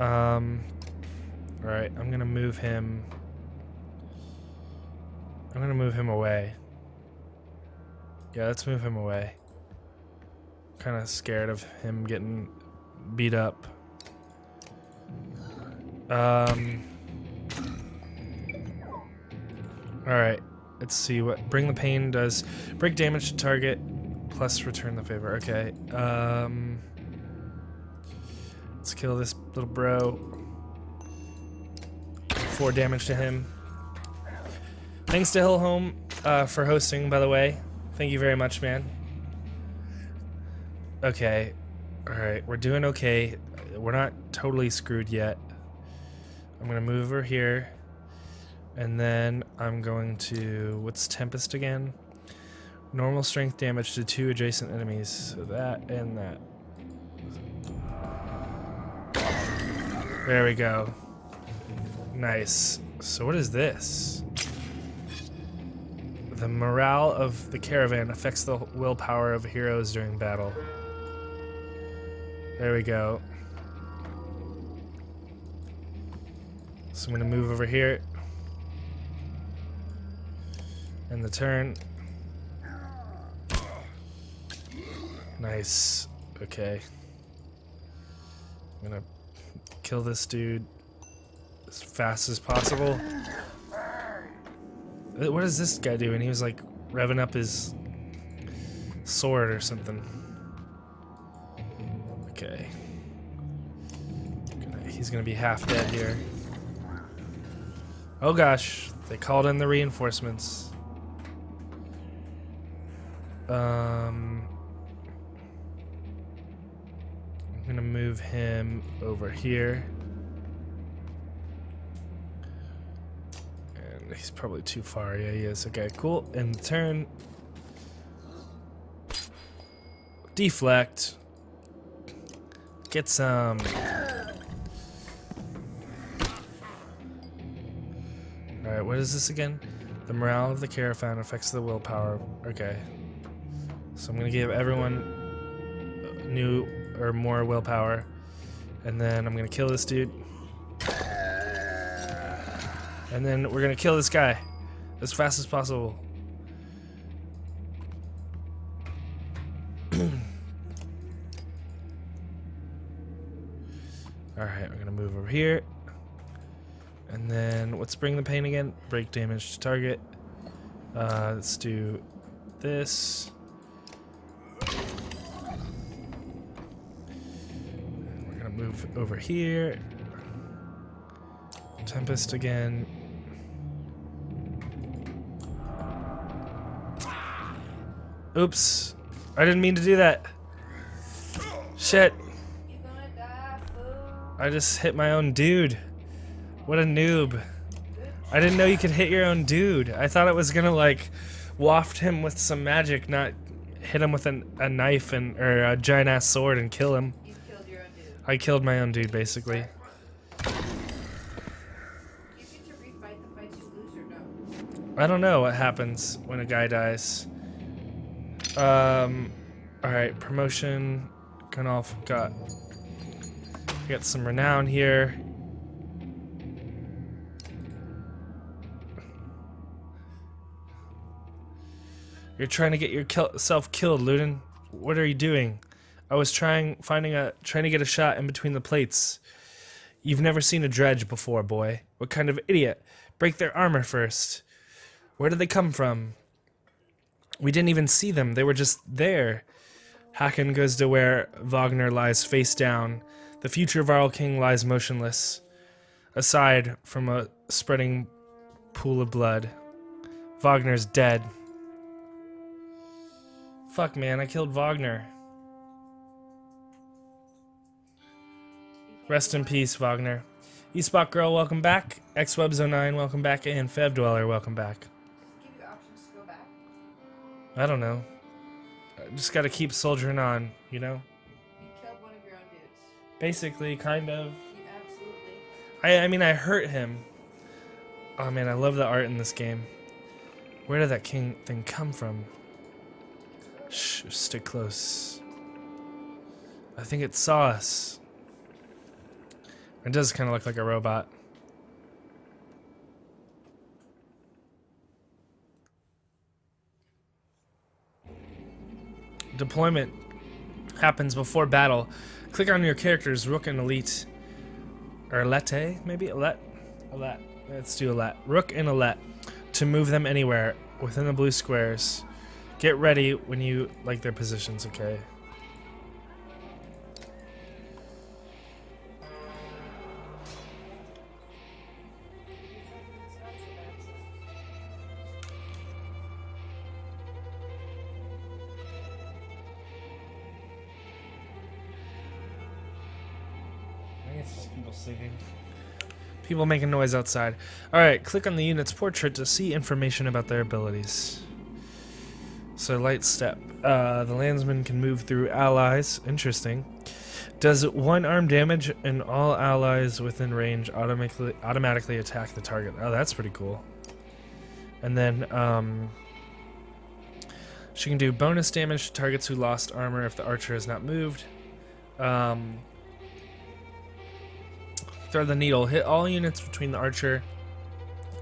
S1: Alright, I'm gonna move him away. Yeah, let's move him away. Kind of scared of him getting beat up. Alright, let's see what Bring the Pain does. Break damage to target plus return the favor. Okay. Let's kill this little bro. 4 damage to him. Thanks to Hillhome for hosting, by the way. Thank you very much, man. Okay. Alright, we're doing okay. We're not totally screwed yet. I'm gonna move over here. And then I'm going to... What's Tempest again? Normal strength damage to 2 adjacent enemies. So that and that. There we go. Nice. So what is this? The morale of the caravan affects the willpower of heroes during battle. There we go. So I'm gonna move over here. End the turn. Nice. Okay. I'm gonna kill this dude as fast as possible. What is this guy doing? He was like revving up his sword or something. Okay. He's gonna be half dead here. Oh gosh, they called in the reinforcements. I'm gonna move him over here. And he's probably too far. Yeah, he is. Okay, cool. End the turn. Deflect. Get some. Alright, what is this again? The morale of the caravan affects the willpower. Okay. So I'm gonna give everyone new or more willpower. And then I'm gonna kill this dude. And then we're gonna kill this guy as fast as possible. Alright, we're gonna move over here. And then what's bring the pain again? Break damage to target. Let's do this. And we're gonna move over here. Tempest again. Oops. I didn't mean to do that. Shit.
S3: You're gonna die, fool.
S1: I just hit my own dude. What a noob. I didn't know you could hit your own dude. I thought it was gonna like waft him with some magic, not hit him with a knife and or a giant ass sword and kill him.
S3: You killed your own dude.
S1: I killed my own dude basically.
S3: You get to refight the fights you lose or no?
S1: I don't know what happens when a guy dies. Alright, promotion. Got some renown here. You're trying to get yourself killed, Ludin. What are you doing? I was trying to get a shot in between the plates. You've never seen a dredge before, boy. What kind of idiot? Break their armor first. Where did they come from? We didn't even see them. They were just there. Haken goes to where Wagner lies face down. The future Varl King lies motionless, aside from a spreading pool of blood. Wagner's dead. Fuck, man, I killed Wagner. Rest in peace, Wagner. eSpot Girl, welcome back. XWebs09, welcome back. And Fevdweller, welcome back.
S3: Give you options to go back.
S1: I don't know. I just gotta keep soldiering on, you know?
S3: You killed one of your own dudes.
S1: Basically, kind of.
S3: You absolutely.
S1: I mean, I hurt him. Oh man, I love the art in this game. Where did that king thing come from? Shh, stick close. I think it saw us. It does kind of look like a robot. Deployment happens before battle. Click on your characters, Rook and Elite. Or Elette, maybe? Elette? Let's do Elette. Rook and Elette. To move them anywhere within the blue squares. Get ready when you like their positions, okay? singing. People making noise outside. Alright, click on the unit's portrait to see information about their abilities. So, light step. The landsman can move through allies. Interesting. Does one arm damage and all allies within range automatically attack the target. Oh, that's pretty cool. And then, she can do bonus damage to targets who lost armor if the archer has not moved. Thread the needle. Hit all units between the archer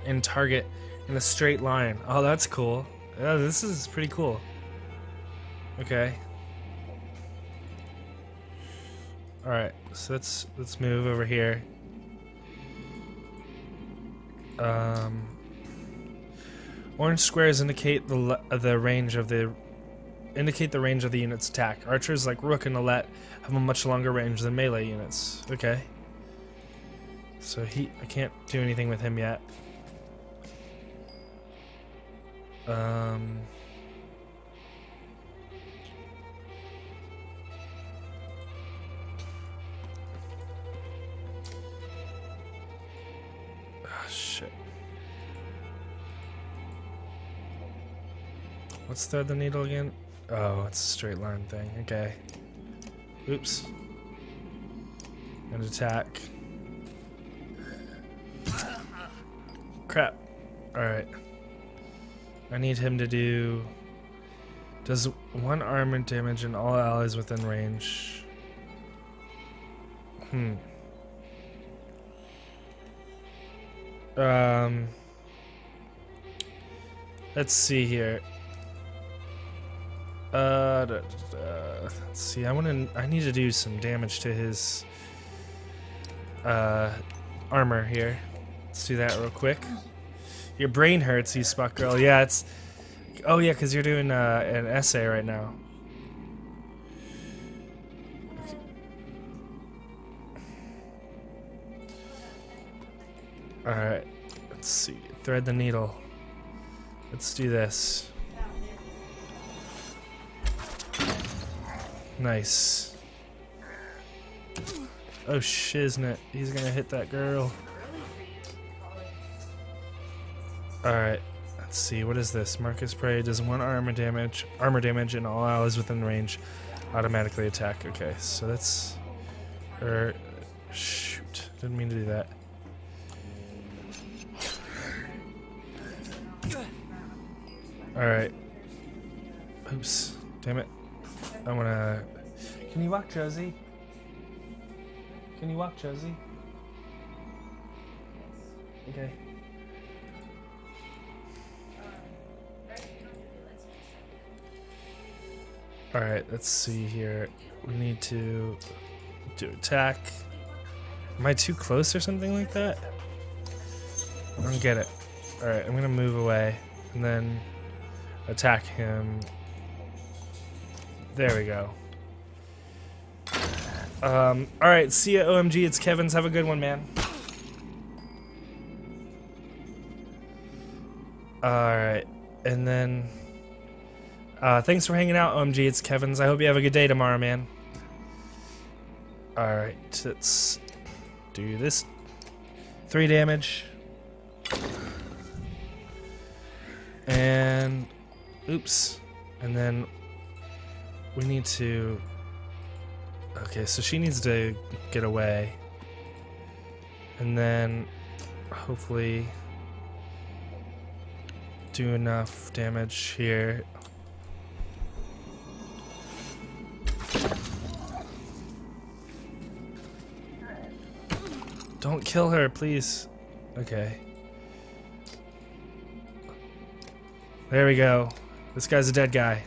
S1: and target in a straight line. Oh, that's cool. Yeah, this is pretty cool. Okay. Alright, so let's move over here. Orange squares indicate the range of the unit's attack. Archers like Rook and Alette have a much longer range than melee units. Okay. So I can't do anything with him yet. Oh, shit. Let's thread the needle again. Oh, it's a straight line thing. Okay. Oops. And attack. Crap. Alright. I need him to do... Does one armor damage and all allies within range? Let's see here. Let's see. I need to do some damage to his armor here. Let's do that real quick. Your brain hurts, you Spock girl. Yeah, it's... Oh yeah, because you're doing an essay right now. Okay. Alright, let's see. Thread the needle. Let's do this. Nice. Oh shiznit, he's gonna hit that girl. Alright, let's see, what is this? Marcus Prey does one armor damage and all allies within range automatically attack. Okay, so that's... shoot, didn't mean to do that. Alright. Oops, damn it. I wanna... Can you walk, Josie? Can you walk, Josie? Okay. Alright, let's see here. We need to do attack. Am I too close or something like that? I don't get it. Alright, I'm gonna move away and then attack him. There we go. Alright, see ya, OMG, it's Kevin's. Have a good one, man. Alright, and then... thanks for hanging out, OMG, it's Kevin's. I hope you have a good day tomorrow, man. Alright, let's do this. 3 damage. And... oops. And then... we need to... okay, so she needs to get away. And then... hopefully... do enough damage here. Don't kill her, please. Okay. There we go. This guy's a dead guy.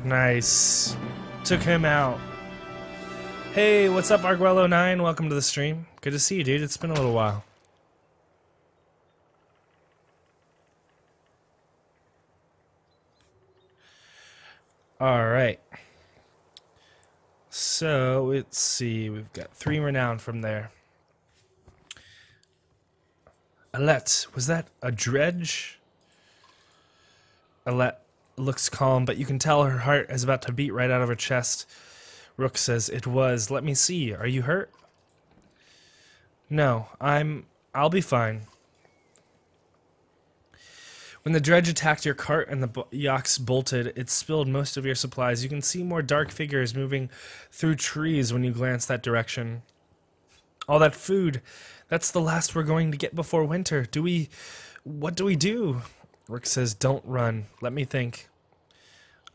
S1: Nice. Took him out. Hey, what's up, Arguello9? Welcome to the stream. Good to see you, dude. It's been a little while. Alright. So, let's see. We've got 3 renown from there. Alette, was that a dredge? Alette looks calm, but you can tell her heart is about to beat right out of her chest. Rook says, "It was. Let me see. Are you hurt?" "No, I'll be fine." When the dredge attacked your cart and the yaks bolted, it spilled most of your supplies. You can see more dark figures moving through trees when you glance that direction. All that food, that's the last we're going to get before winter. What do we do? Rook says, "Don't run. Let me think."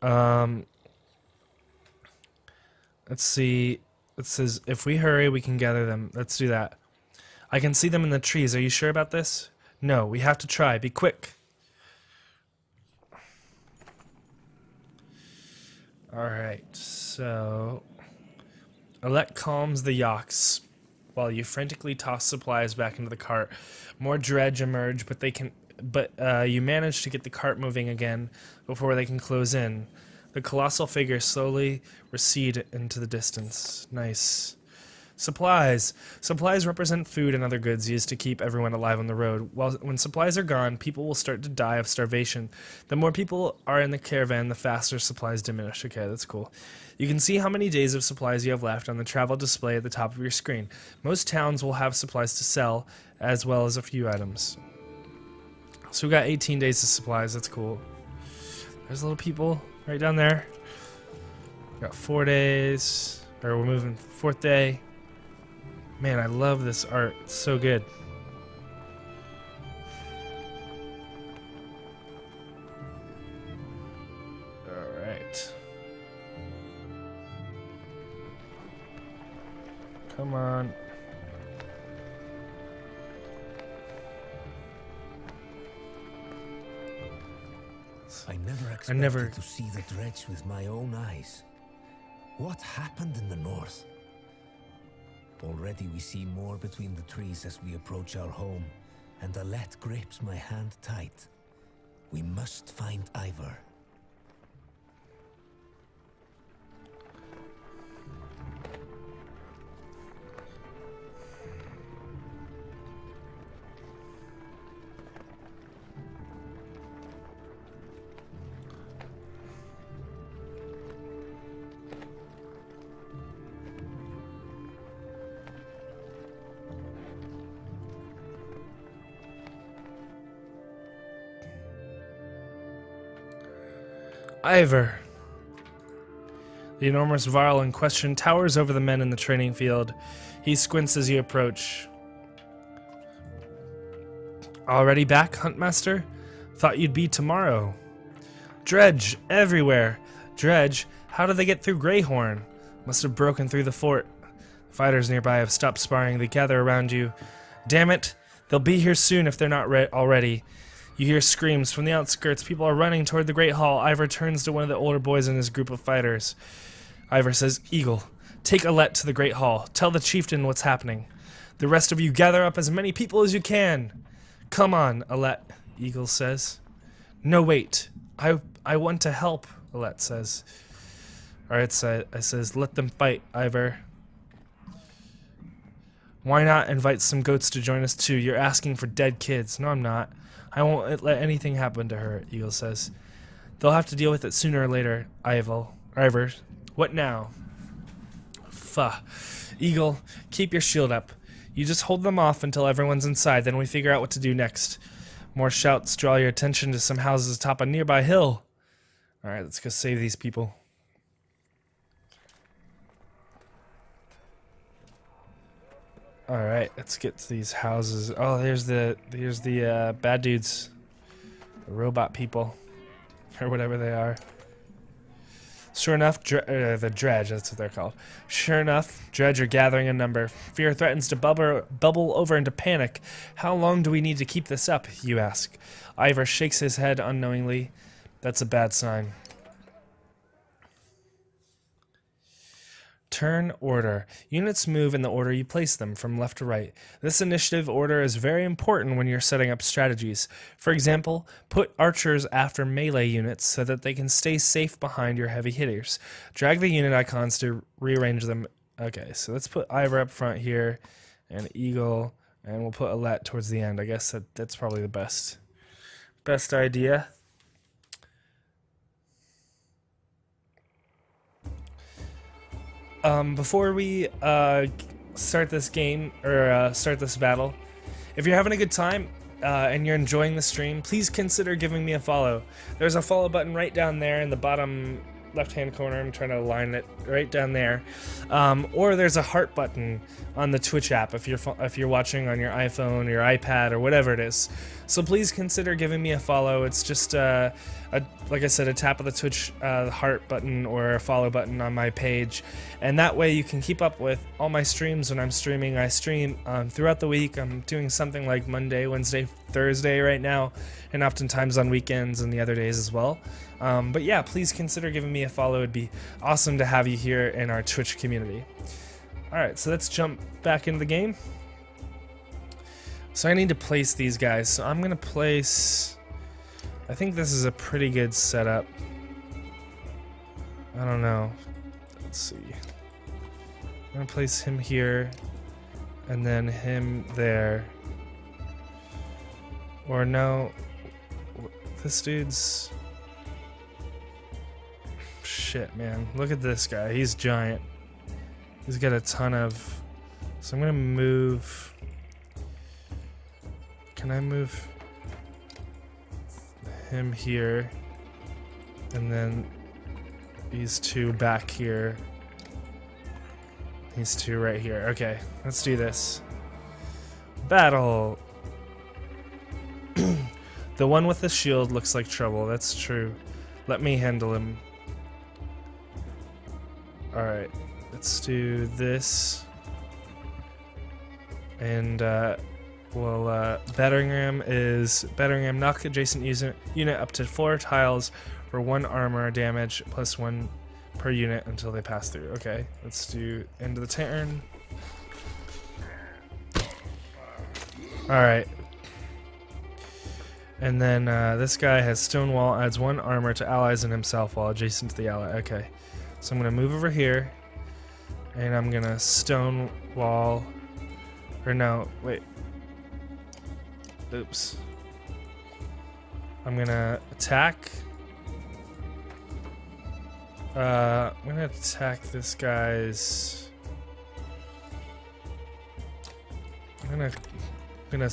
S1: Let's see. It says, "If we hurry, we can gather them." Let's do that. "I can see them in the trees. Are you sure about this?" "No, we have to try. Be quick." Alright, so Alette calms the yaks while you frantically toss supplies back into the cart. More dredge emerge, but you manage to get the cart moving again before they can close in. The colossal figures slowly recede into the distance. Nice. Supplies. Supplies represent food and other goods used to keep everyone alive on the road. When supplies are gone, people will start to die of starvation. The more people are in the caravan, the faster supplies diminish. Okay, that's cool. You can see how many days of supplies you have left on the travel display at the top of your screen. Most towns will have supplies to sell, as well as a few items. So we got 18 days of supplies. That's cool. There's little people right down there. We got 4 days. Or we're moving 4th day. Man, I love this art. It's so good. Alright. Come on.
S4: I never expected to see the dredge with my own eyes. What happened in the north? Already we see more between the trees as we approach our home, and Alette grips my hand tight. We must find Ivar.
S1: Ivar. The enormous varl in question towers over the men in the training field. He squints as you approach. "Already back, Huntmaster? Thought you'd be tomorrow." "Dredge everywhere." "Dredge? How did they get through Greyhorn?" "Must have broken through the fort." "Fighters nearby have stopped sparring. They gather around you." "Damn it! They'll be here soon if they're not already." You hear screams from the outskirts. People are running toward the Great Hall. Ivar turns to one of the older boys in his group of fighters. Ivar says, "Eagle, take Alette to the Great Hall. Tell the chieftain what's happening. The rest of you gather up as many people as you can." "Come on, Alette," Eagle says. "No, wait. I want to help," Alette says. Alright, so I says, "Let them fight, Ivar." "Why not invite some goats to join us too? You're asking for dead kids." "No, I'm not. I won't let anything happen to her," Eagle says. "They'll have to deal with it sooner or later, Ivar. What now?" "Fuh. Eagle, keep your shield up. You just hold them off until everyone's inside, then we figure out what to do next." More shouts draw your attention to some houses atop a nearby hill. Alright, let's go save these people. Alright, let's get to these houses. Oh, here's the bad dudes. The robot people. Or whatever they are. Sure enough, the dredge, that's what they're called. Sure enough, dredge are gathering in number. Fear threatens to bubble over into panic. "How long do we need to keep this up?" you ask. Ivar shakes his head unknowingly. That's a bad sign. Turn order. Units move in the order you place them, from left to right. This initiative order is very important when you're setting up strategies. For example, put archers after melee units so that they can stay safe behind your heavy hitters. Drag the unit icons to rearrange them. Okay, so let's put Ivar up front here, and Eagle, and we'll put Alette towards the end. I guess that's probably the best idea. before we start this game or start this battle, if you're having a good time and you're enjoying the stream, please consider giving me a follow. There's a follow button right down there in the bottom left-hand corner. I'm trying to align it right down there, or there's a heart button on the Twitch app if you're watching on your iPhone or your iPad or whatever it is. So please consider giving me a follow. It's just like I said, a tap of the Twitch heart button or a follow button on my page, and that way you can keep up with all my streams when I'm streaming. I stream throughout the week. I'm doing something like Monday, Wednesday, Thursday right now, and oftentimes on weekends and the other days as well. But yeah, please consider giving me a follow. It'd be awesome to have you here in our Twitch community. Alright, so let's jump back into the game. So I need to place these guys. So I'm going to place... I think this is a pretty good setup. I don't know. Let's see. I'm going to place him here, and then him there. Or no, this dude's... Shit, man. Look at this guy. He's giant. He's got a ton of... So I'm gonna move... Can I move him here? And then these two back here. These two right here. Okay, let's do this. Battle! The one with the shield looks like trouble. That's true. Let me handle him. Alright, let's do this. And, battering ram is battering ram. Knock adjacent unit up to 4 tiles for 1 armor damage plus 1 per unit until they pass through. Okay, let's do end of the turn. Alright. And then this guy has Stonewall, adds 1 armor to allies and himself while adjacent to the ally. Okay. So I'm going to move over here, and I'm going to Stonewall, or no, wait. Oops. I'm going to attack. I'm going to attack this guy's... I'm gonna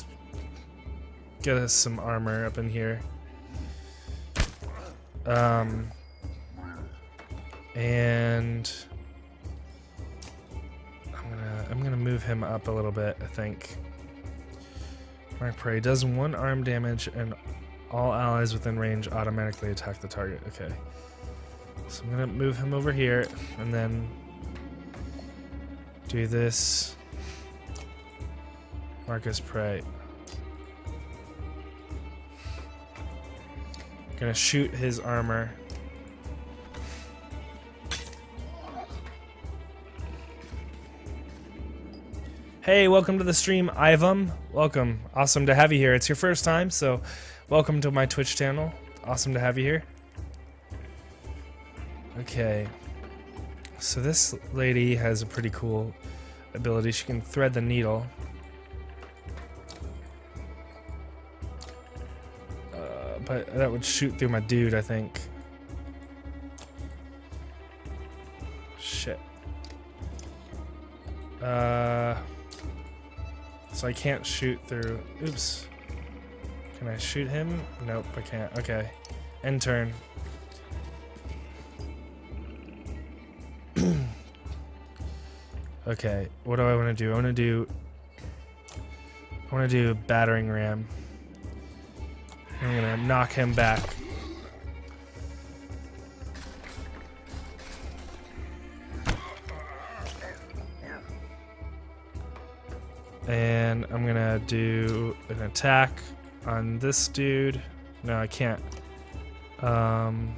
S1: get us some armor up in here. And I'm gonna move him up a little bit, I think. Mark Prey does 1 arm damage and all allies within range automatically attack the target. Okay. So I'm gonna move him over here and then do this. Marcus Prey. Gonna shoot his armor. Hey, welcome to the stream, Ivam. Welcome. Awesome to have you here. It's your first time, so welcome to my Twitch channel. Awesome to have you here. Okay. So this lady has a pretty cool ability. She can thread the needle. But that would shoot through my dude, I think. Shit. So I can't shoot through. Oops. Can I shoot him? Nope, I can't. Okay. End turn. Okay, what do I want to do? I want to do battering ram. I'm gonna knock him back. And I'm gonna do an attack on this dude. No, I can't. Alright,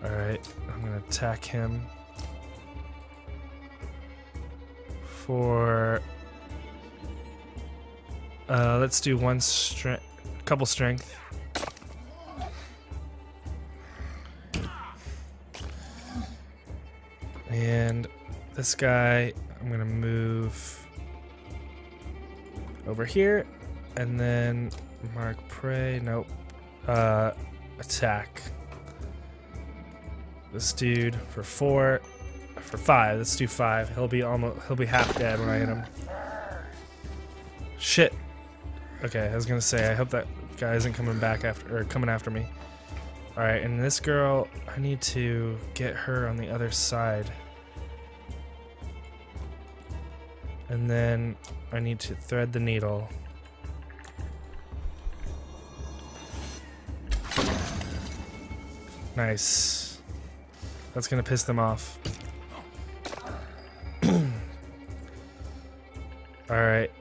S1: I'm gonna attack him for let's do 1 strength, couple strength. And this guy, I'm gonna move over here, and then mark prey. Nope. Attack this dude for 4. for 5. Let's do 5. He'll be half dead when I hit him. Shit. Okay, I was gonna say I hope that guy isn't coming after me. All right, and this girl, I need to get her on the other side, and then I need to thread the needle. Nice. That's gonna piss them off. Alright.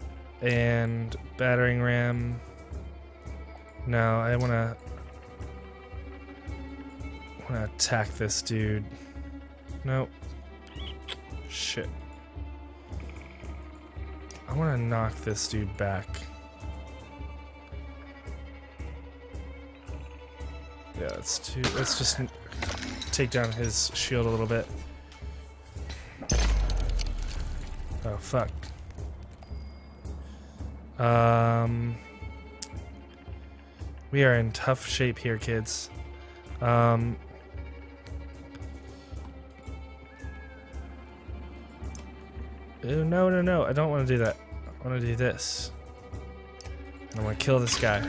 S1: And battering ram. No, I wanna attack this dude. Nope. Shit. I wanna knock this dude back. Yeah, let's just take down his shield a little bit. Oh, fuck. We are in tough shape here, kids. No, no, I don't want to do that. I want to do this. I want to kill this guy.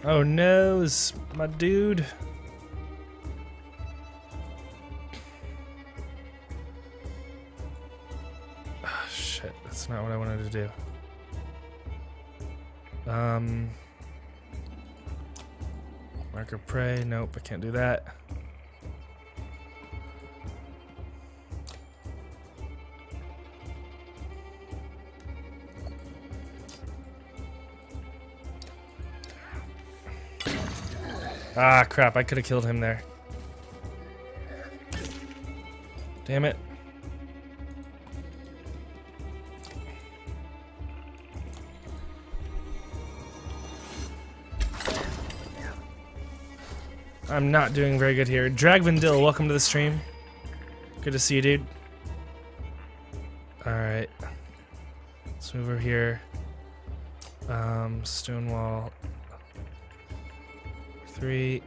S1: Oh no, it's my dude. Oh, shit, that's not what I wanted to do. Marker prey, nope, I can't do that. Ah, crap, I could have killed him there. Damn it. I'm not doing very good here. Dragvindil, welcome to the stream. Good to see you, dude. Alright. Let's move over here. Stonewall. 3.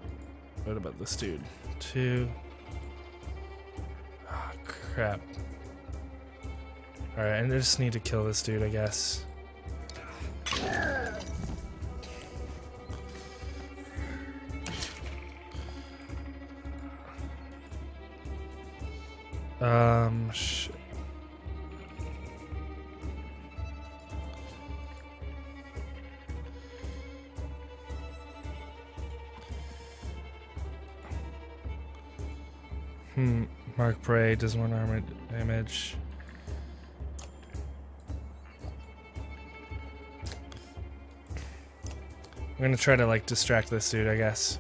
S1: What about this dude? 2. Oh, crap. Alright, I just need to kill this dude, I guess. Shit. Mark Prey does 1 armor damage. I'm gonna try to like distract this dude, I guess.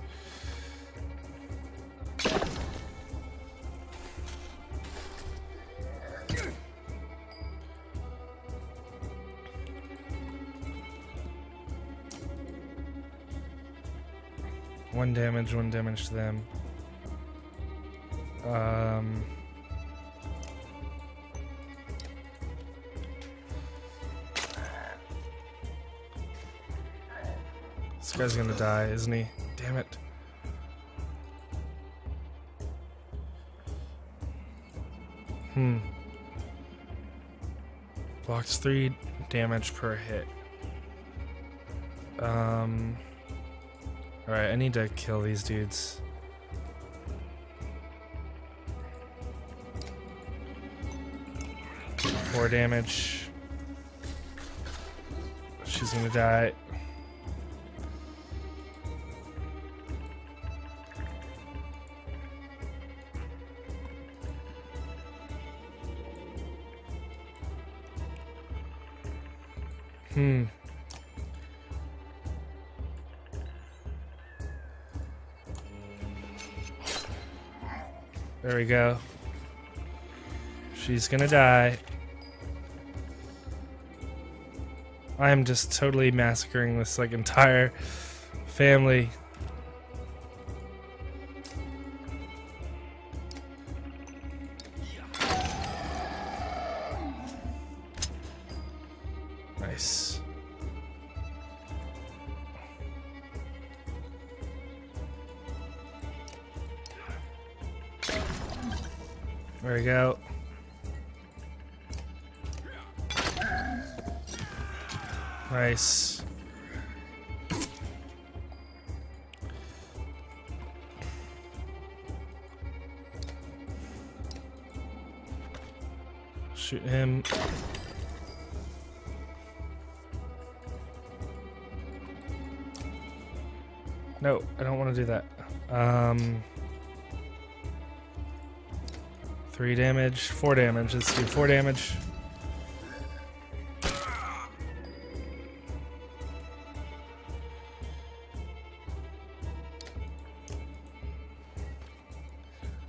S1: One damage to them. This guy's gonna die, isn't he? Damn it. Blocks 3 damage per hit. Alright, I need to kill these dudes. Four damage. She's gonna die. There we go. She's gonna die. I am just totally massacring this like entire family. Nice. There we go. Nice. Shoot him. No, I don't want to do that. 3 damage, 4 damage. Let's do 4 damage.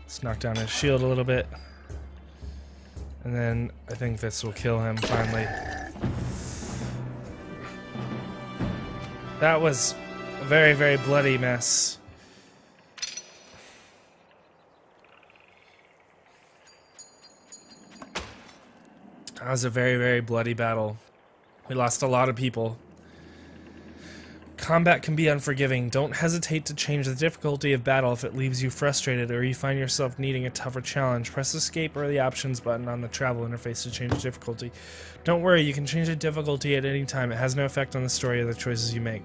S1: Let's knock down his shield a little bit. And then I think this will kill him finally. That was a very, very bloody mess. That was a very, very bloody battle. We lost a lot of people. Combat can be unforgiving. Don't hesitate to change the difficulty of battle if it leaves you frustrated or you find yourself needing a tougher challenge. Press escape or the options button on the travel interface to change difficulty. Don't worry, you can change the difficulty at any time. It has no effect on the story or the choices you make.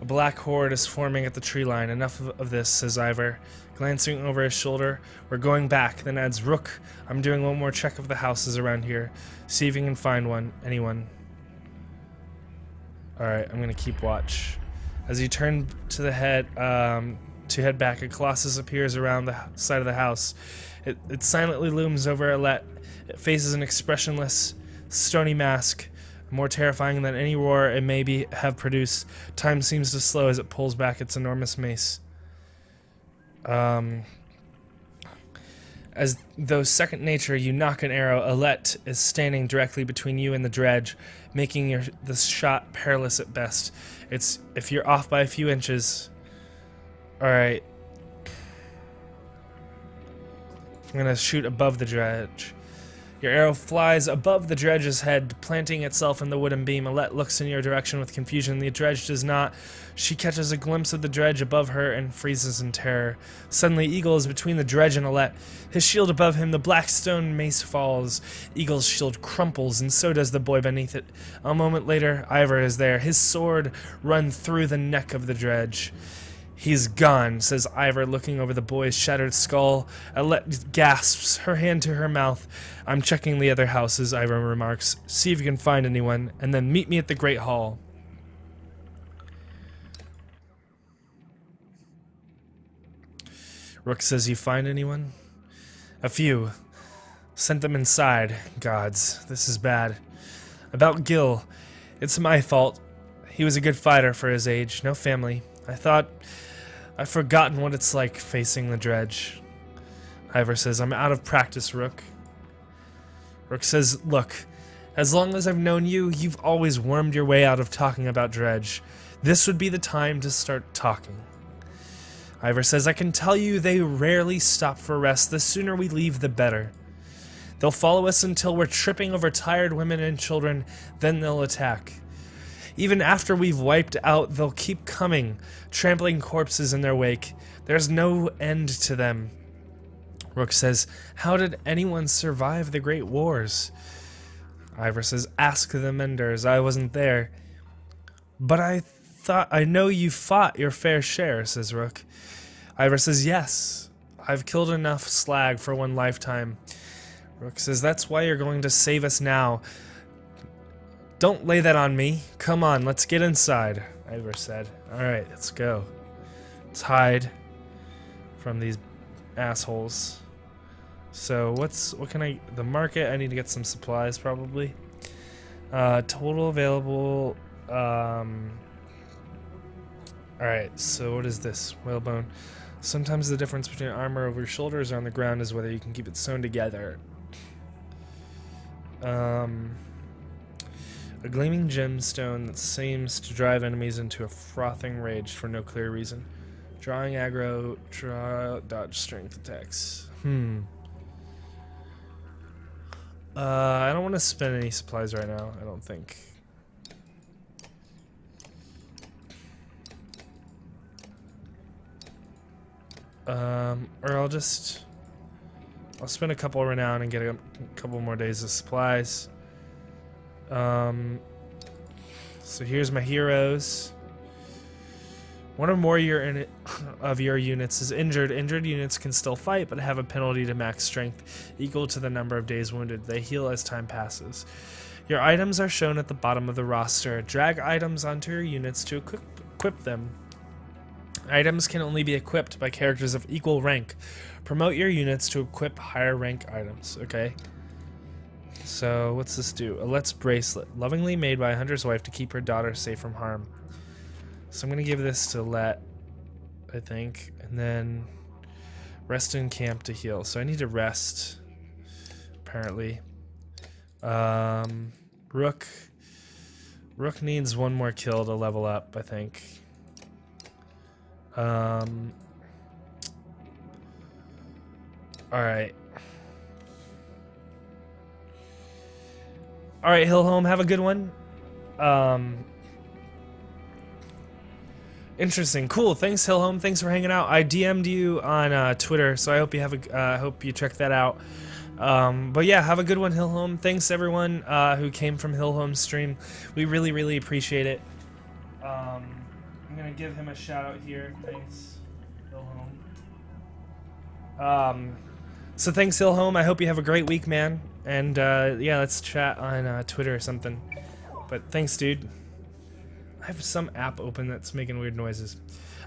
S1: A black horde is forming at the tree line. Enough of this, says Ivor, glancing over his shoulder. We're going back, then adds, Rook, I'm doing one more check of the houses around here. See if you can find anyone. Alright, I'm gonna keep watch. As you turn to head back, a colossus appears around the side of the house. It silently looms over Alette. It faces an expressionless, stony mask. More terrifying than any roar it may have produced. Time seems to slow as it pulls back its enormous mace. As though second nature, you knock an arrow. Alette is standing directly between you and the dredge, making this shot perilous at best. It's if you're off by a few inches. Alright. I'm gonna shoot above the dredge. Your arrow flies above the dredge's head, planting itself in the wooden beam. Alette looks in your direction with confusion. The dredge does not. She catches a glimpse of the dredge above her and freezes in terror. Suddenly, Eagle is between the dredge and Alette. His shield above him, the black stone mace falls. Eagle's shield crumples, and so does the boy beneath it. A moment later, Ivor is there, his sword run through the neck of the dredge. He's gone, says Ivor, looking over the boy's shattered skull. Alette gasps, her hand to her mouth. I'm checking the other houses, Ivor remarks. See if you can find anyone, and then meet me at the Great Hall. Rook says, you find anyone? A few. Sent them inside. Gods, this is bad. About Gil. It's my fault. He was a good fighter for his age. No family. I thought I've forgotten what it's like facing the dredge. Ivor says, I'm out of practice, Rook. Rook says, look, as long as I've known you, you've always wormed your way out of talking about dredge. This would be the time to start talking. Ivor says, I can tell you they rarely stop for rest. The sooner we leave, the better. They'll follow us until we're tripping over tired women and children, then they'll attack. Even after we've wiped out, they'll keep coming, trampling corpses in their wake. There's no end to them. Rook says, how did anyone survive the Great Wars? Ivor says, ask the Menders. I wasn't there. But I know you fought your fair share, says Rook. Ivor says, yes. I've killed enough slag for one lifetime. Rook says, that's why you're going to save us now. Don't lay that on me. Come on, let's get inside, Ivor said. Alright, let's go. Let's hide from these assholes. So the market, I need to get some supplies probably. Total available, alright, so what is this? Whalebone. Sometimes the difference between armor over your shoulders or on the ground is whether you can keep it sewn together. A gleaming gemstone that seems to drive enemies into a frothing rage for no clear reason. Drawing aggro, dodge strength attacks. I don't want to spend any supplies right now, I don't think. Or I'll spend a couple of renown and get a couple more days of supplies. So here's my heroes. One or more of your units is injured. Injured units can still fight, but have a penalty to max strength equal to the number of days wounded. They heal as time passes. Your items are shown at the bottom of the roster. Drag items onto your units to equip them. Items can only be equipped by characters of equal rank. Promote your units to equip higher rank items. Okay. So what's this do? Alette's bracelet, lovingly made by a hunter's wife to keep her daughter safe from harm. So I'm gonna give this to Alette, I think, and then rest in camp to heal. So I need to rest, apparently. Rook needs one more kill to level up, I think. Alright. Alright, Hillhome, have a good one. Interesting, cool. Thanks, Hillhome. Thanks for hanging out. I DM'd you on Twitter, so I hope you have hope you check that out. But yeah, have a good one, Hillhome. Thanks everyone who came from Hillhome's stream. We really, really appreciate it. I'm gonna give him a shout out here. Thanks, Hillhome. So thanks, Hillhome. I hope you have a great week, man. And yeah, let's chat on Twitter or something. But thanks, dude. I have some app open that's making weird noises.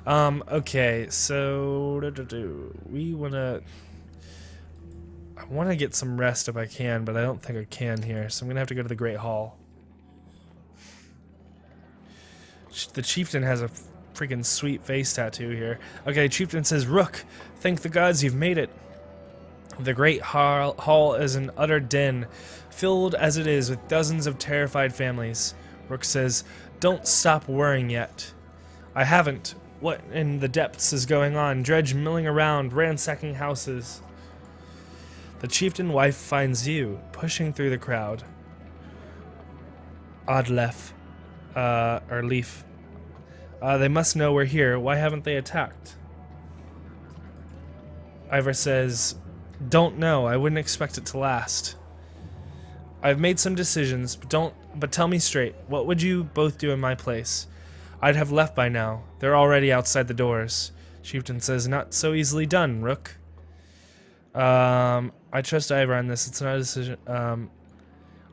S1: Okay, so I wanna get some rest if I can, but I don't think I can here, so I'm gonna have to go to the Great Hall. The chieftain has a freaking sweet face tattoo here. Okay, chieftain says, Rook, thank the gods you've made it. The Great Hall is an utter den, filled as it is with dozens of terrified families. Rook says, don't stop worrying yet. I haven't. What in the depths is going on? Dredge milling around, ransacking houses. The chieftain wife finds you, pushing through the crowd. Oddlef. Or Leaf. They must know we're here. Why haven't they attacked? Ivor says, don't know. I wouldn't expect it to last. I've made some decisions, but tell me straight. What would you both do in my place? I'd have left by now. They're already outside the doors. Chieftain says, not so easily done, Rook. I trust Ivor on this. It's not a decision.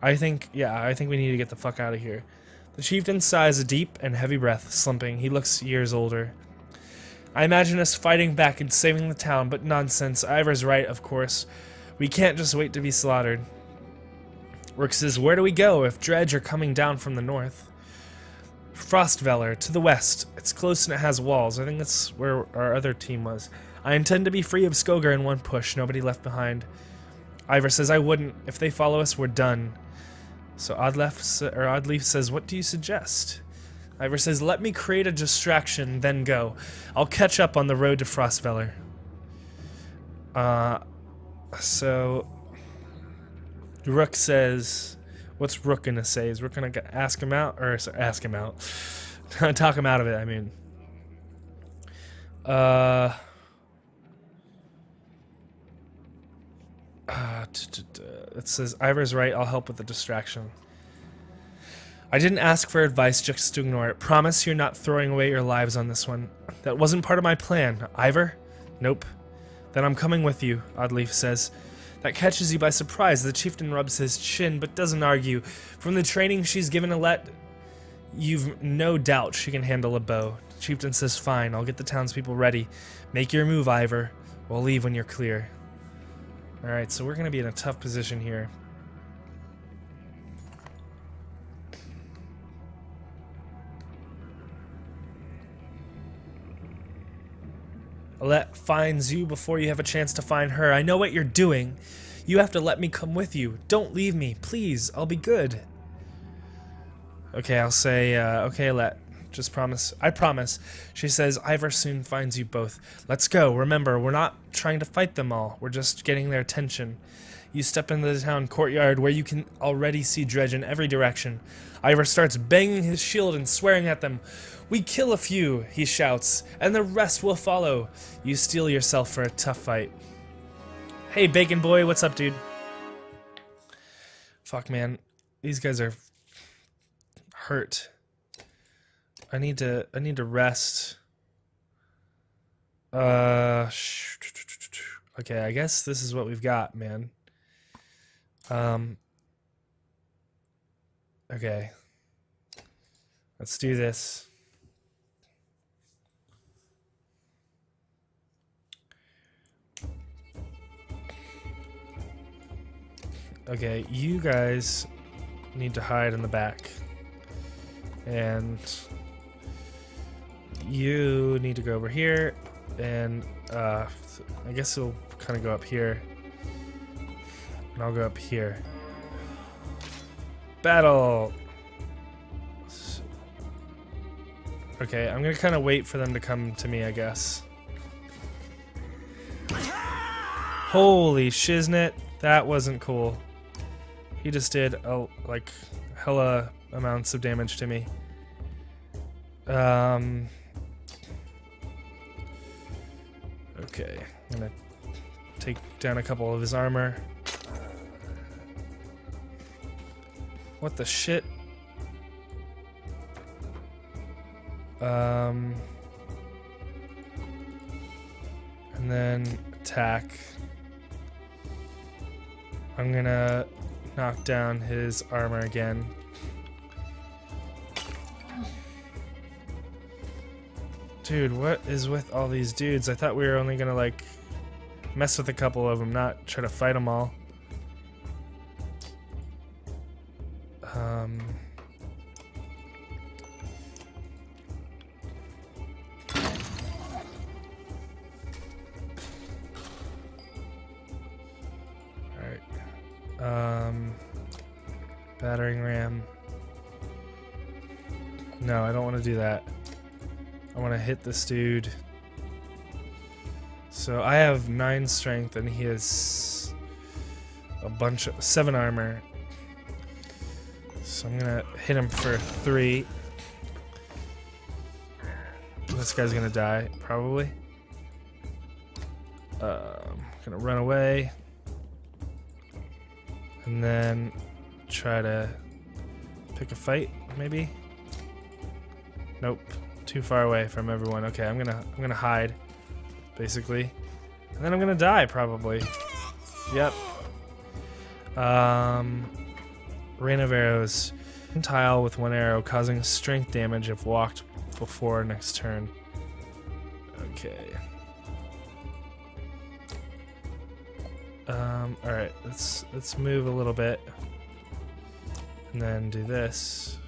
S1: I think we need to get the fuck out of here. The chieftain sighs a deep and heavy breath, slumping. He looks years older. I imagine us fighting back and saving the town, but nonsense. Ivor's right, of course. We can't just wait to be slaughtered. Rook says, where do we go if Dredge are coming down from the north? Frostveller, to the west. It's close and it has walls. I think that's where our other team was. I intend to be free of Skogar in one push, nobody left behind. Ivor says, I wouldn't. If they follow us, we're done. So Oddleaf says, what do you suggest? Ivor says, let me create a distraction, then go. I'll catch up on the road to Frostveller. So Rook says, what's Rook gonna say? Is Rook gonna ask him out? Or sorry, ask him out. Talk him out of it, I mean. It says, Ivor's right, I'll help with the distraction. I didn't ask for advice just to ignore it. Promise you're not throwing away your lives on this one. That wasn't part of my plan. Ivor? Nope. Then I'm coming with you, Oddleaf says. That catches you by surprise. The chieftain rubs his chin, but doesn't argue. From the training she's given Alette, you've no doubt she can handle a bow. The chieftain says, fine, I'll get the townspeople ready. Make your move, Ivor. We'll leave when you're clear. Alright, so we're going to be in a tough position here. Alette finds you before you have a chance to find her. I know what you're doing. You have to let me come with you. Don't leave me. Please, I'll be good. Okay, I'll say, okay, Alette. Just promise. I promise. She says, Ivor soon finds you both. Let's go. Remember, we're not trying to fight them all. We're just getting their attention. You step into the town courtyard where you can already see Dredge in every direction. Ivor starts banging his shield and swearing at them. "We kill a few," he shouts, "and the rest will follow." You steel yourself for a tough fight. Hey, Bacon Boy, what's up, dude? Fuck, man. These guys are hurt. I need to rest. Okay, I guess this is what we've got, man. Okay. Let's do this. Okay, you guys need to hide in the back. And you need to go over here. And I guess it'll kind of go up here. And I'll go up here. Battle! Okay, I'm gonna kind of wait for them to come to me, I guess. Holy shiznit, that wasn't cool. He just did like hella amounts of damage to me. Okay, I'm gonna take down a couple of his armor. What the shit? And then attack. I'm gonna knock down his armor again. Dude, what is with all these dudes? I thought we were only gonna like mess with a couple of them, not try to fight them all. Battering ram. No, I don't want to do that. I want to hit this dude. So I have 9 strength and he has a bunch of 7 armor. So I'm gonna hit him for 3. This guy's gonna die, probably. Gonna run away. And then try to pick a fight, maybe? Nope. Too far away from everyone. Okay, I'm gonna hide, basically. And then I'm gonna die, probably. Yep. Rain of arrows. Tile with 1 arrow, causing strength damage if walked before next turn. Okay. Alright, let's move a little bit. And then do this.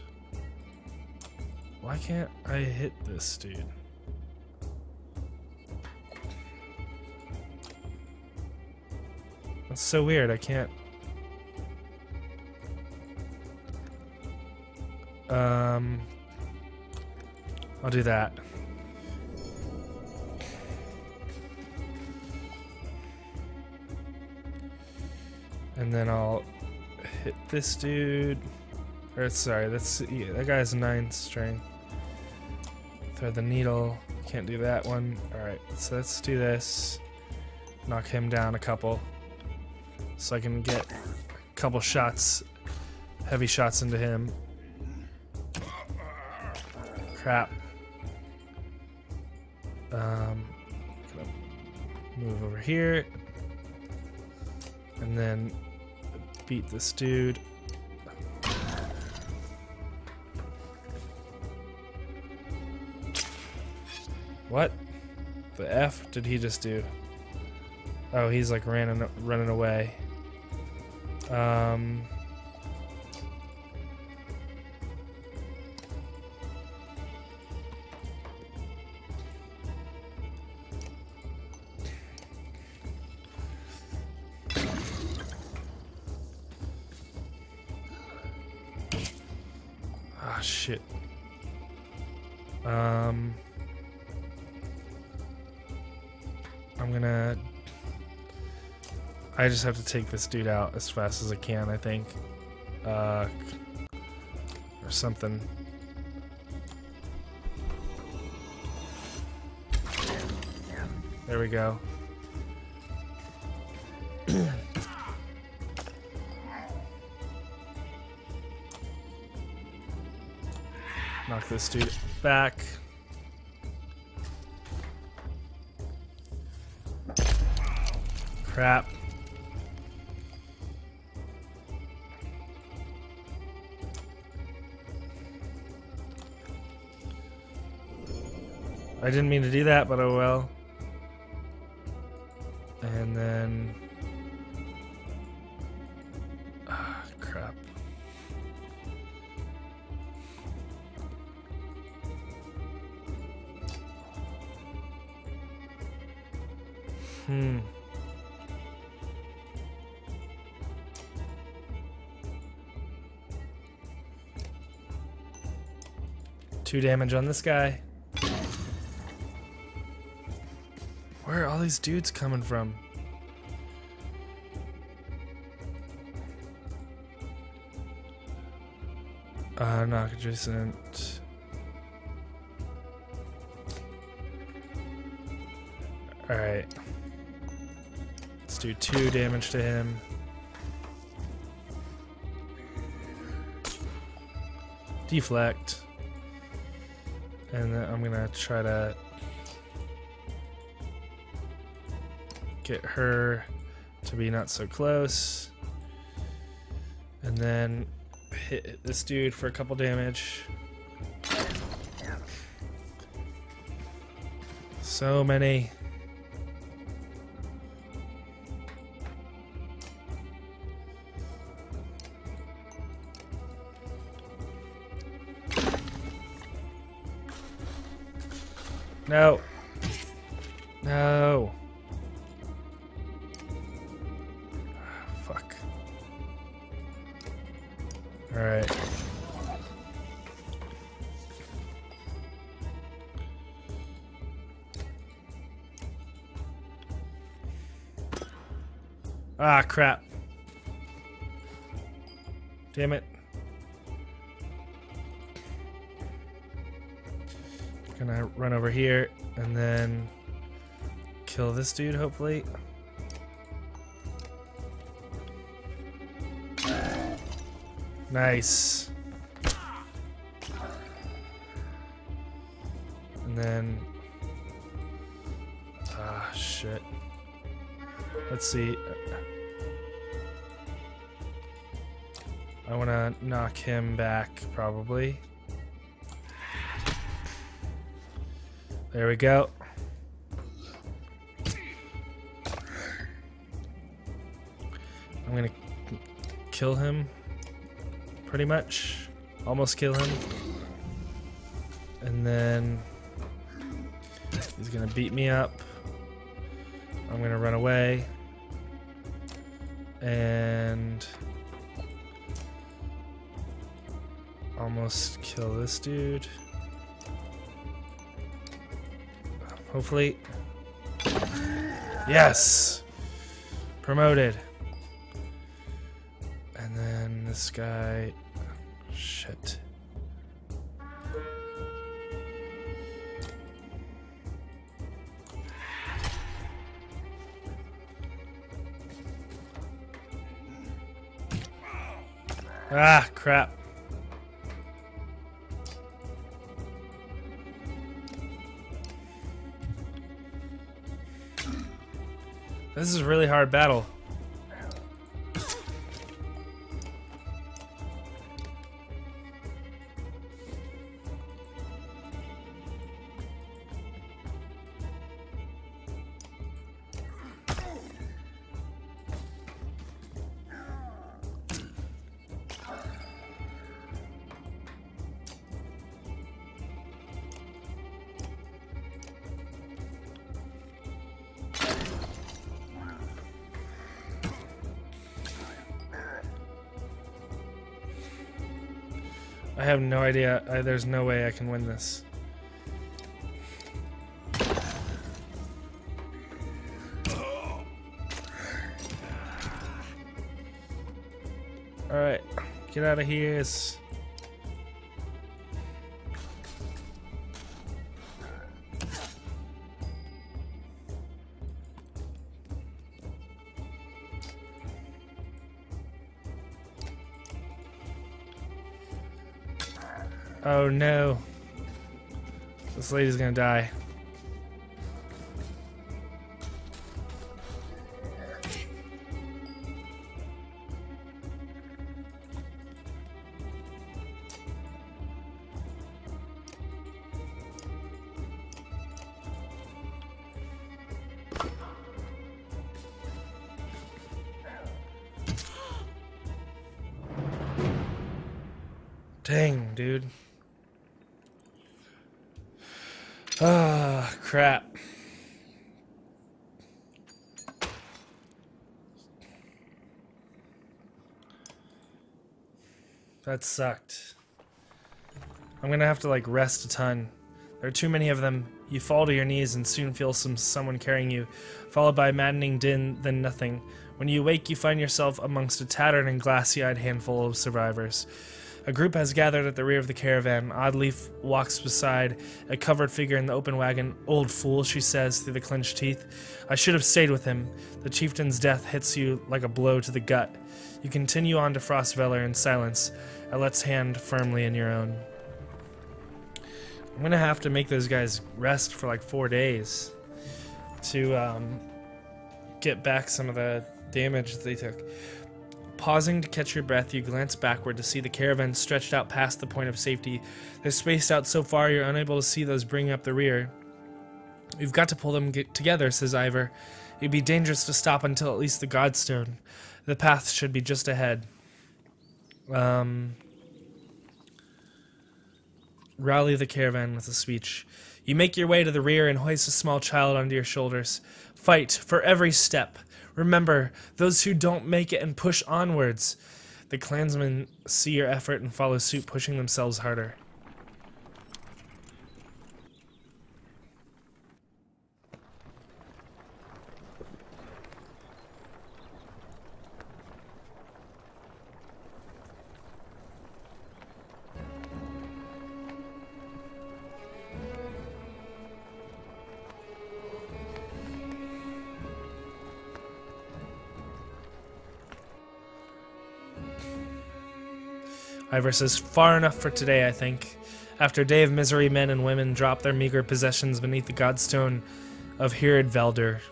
S1: Why can't I hit this dude? That's so weird, I can't. I'll do that. And then I'll hit this dude. Or sorry, yeah, that guy has 9 strength. Throw the needle. Can't do that one. Alright, so let's do this. Knock him down a couple. So I can get a couple shots, heavy shots into him. Crap. Gonna move over here. And then beat this dude. What the F did he just do? Oh, he's like running away. Ah, shit. I'm gonna I just have to take this dude out as fast as I can, I think. Or something. There we go. Knock this dude back. Crap. I didn't mean to do that, but oh well. And then... ah, crap. Hmm. Two damage on this guy. Where are all these dudes coming from? Knock adjacent. Alright. Let's do 2 damage to him. Deflect. And then I'm gonna try to get her to be not so close. And then hit this dude for a couple damage. So many. No. No. Fuck. All right. Ah, crap. Damn it. Gonna run over here and then kill this dude, hopefully. Nice. And then... ah, shit. Let's see. I want to knock him back, probably. There we go. I'm gonna kill him. Pretty much. Almost kill him. And then he's gonna beat me up. I'm gonna run away. And almost kill this dude. Hopefully. Yes! Promoted. And then this guy... shit. Ah, crap. This is a really hard battle. I have no idea. There's no way I can win this. Alright, get out of here. Oh no. This lady's gonna die. Dang, dude. Ah, crap. That sucked. I'm gonna have to like rest a ton. There are too many of them. You fall to your knees and soon feel someone carrying you, followed by a maddening din, then nothing. When you awake, you find yourself amongst a tattered and glassy-eyed handful of survivors. A group has gathered at the rear of the caravan. Oddleaf walks beside a covered figure in the open wagon. "Old fool," she says through the clenched teeth. "I should have stayed with him." The chieftain's death hits you like a blow to the gut. You continue on to Frostveller in silence, Alet's hand firmly in your own. I'm gonna have to make those guys rest for like 4 days to get back some of the damage that they took. Pausing to catch your breath, you glance backward to see the caravan stretched out past the point of safety. They're spaced out so far you're unable to see those bringing up the rear. "You've got to pull them together," says Ivor. "It'd be dangerous to stop until at least the Godstone. The path should be just ahead." Rally the caravan with a speech. You make your way to the rear and hoist a small child onto your shoulders. Fight for every step. Remember, those who don't make it and push onwards. The clansmen see your effort and follow suit, pushing themselves harder. Ivor says, "Far enough for today, I think. After a day of misery, men and women drop their meager possessions beneath the godstone of Hirdvelder.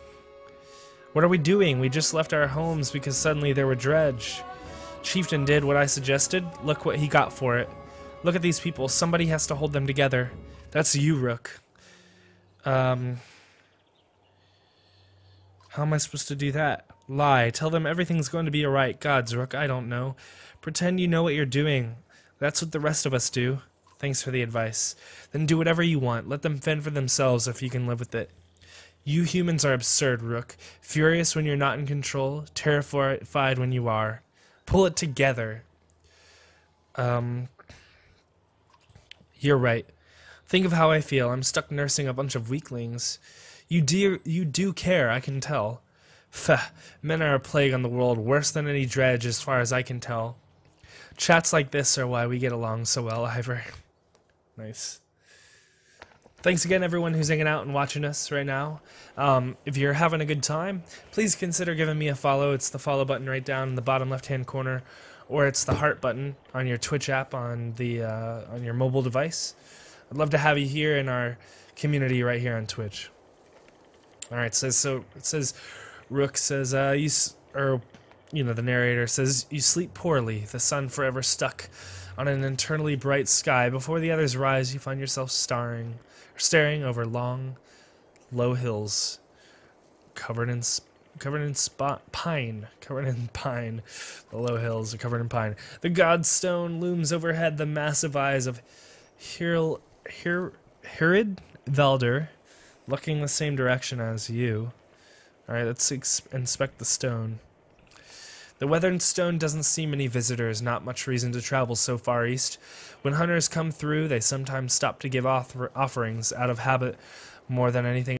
S1: What are we doing? We just left our homes because suddenly there were dredge. Chieftain did what I suggested. Look what he got for it. Look at these people. Somebody has to hold them together. That's you, Rook." How am I supposed to do that? Lie. Tell them everything's going to be alright. Gods, Rook, I don't know. Pretend you know what you're doing. That's what the rest of us do. Thanks for the advice. Then do whatever you want. Let them fend for themselves if you can live with it. You humans are absurd, Rook. Furious when you're not in control. Terrified when you are. Pull it together. You're right. Think of how I feel. I'm stuck nursing a bunch of weaklings. You do care, I can tell. Pfft, men are a plague on the world, worse than any dredge as far as I can tell. Chats like this are why we get along so well, Ivor. Nice. Thanks again, everyone who's hanging out and watching us right now. If you're having a good time, please consider giving me a follow. It's the follow button right down in the bottom left-hand corner, or it's the heart button on your Twitch app on your mobile device. I'd love to have you here in our community right here on Twitch. All right, it says, Rook says, the narrator says, "You sleep poorly, the sun forever stuck on an eternally bright sky. Before the others rise, you find yourself staring over long, low hills, covered in pine. The low hills are covered in pine. The Godstone looms overhead, the massive eyes of Hirdvelder looking the same direction as you. Alright, let's inspect the stone. The weathered stone doesn't see many visitors, not much reason to travel so far east. When hunters come through, they sometimes stop to give offerings out of habit more than anything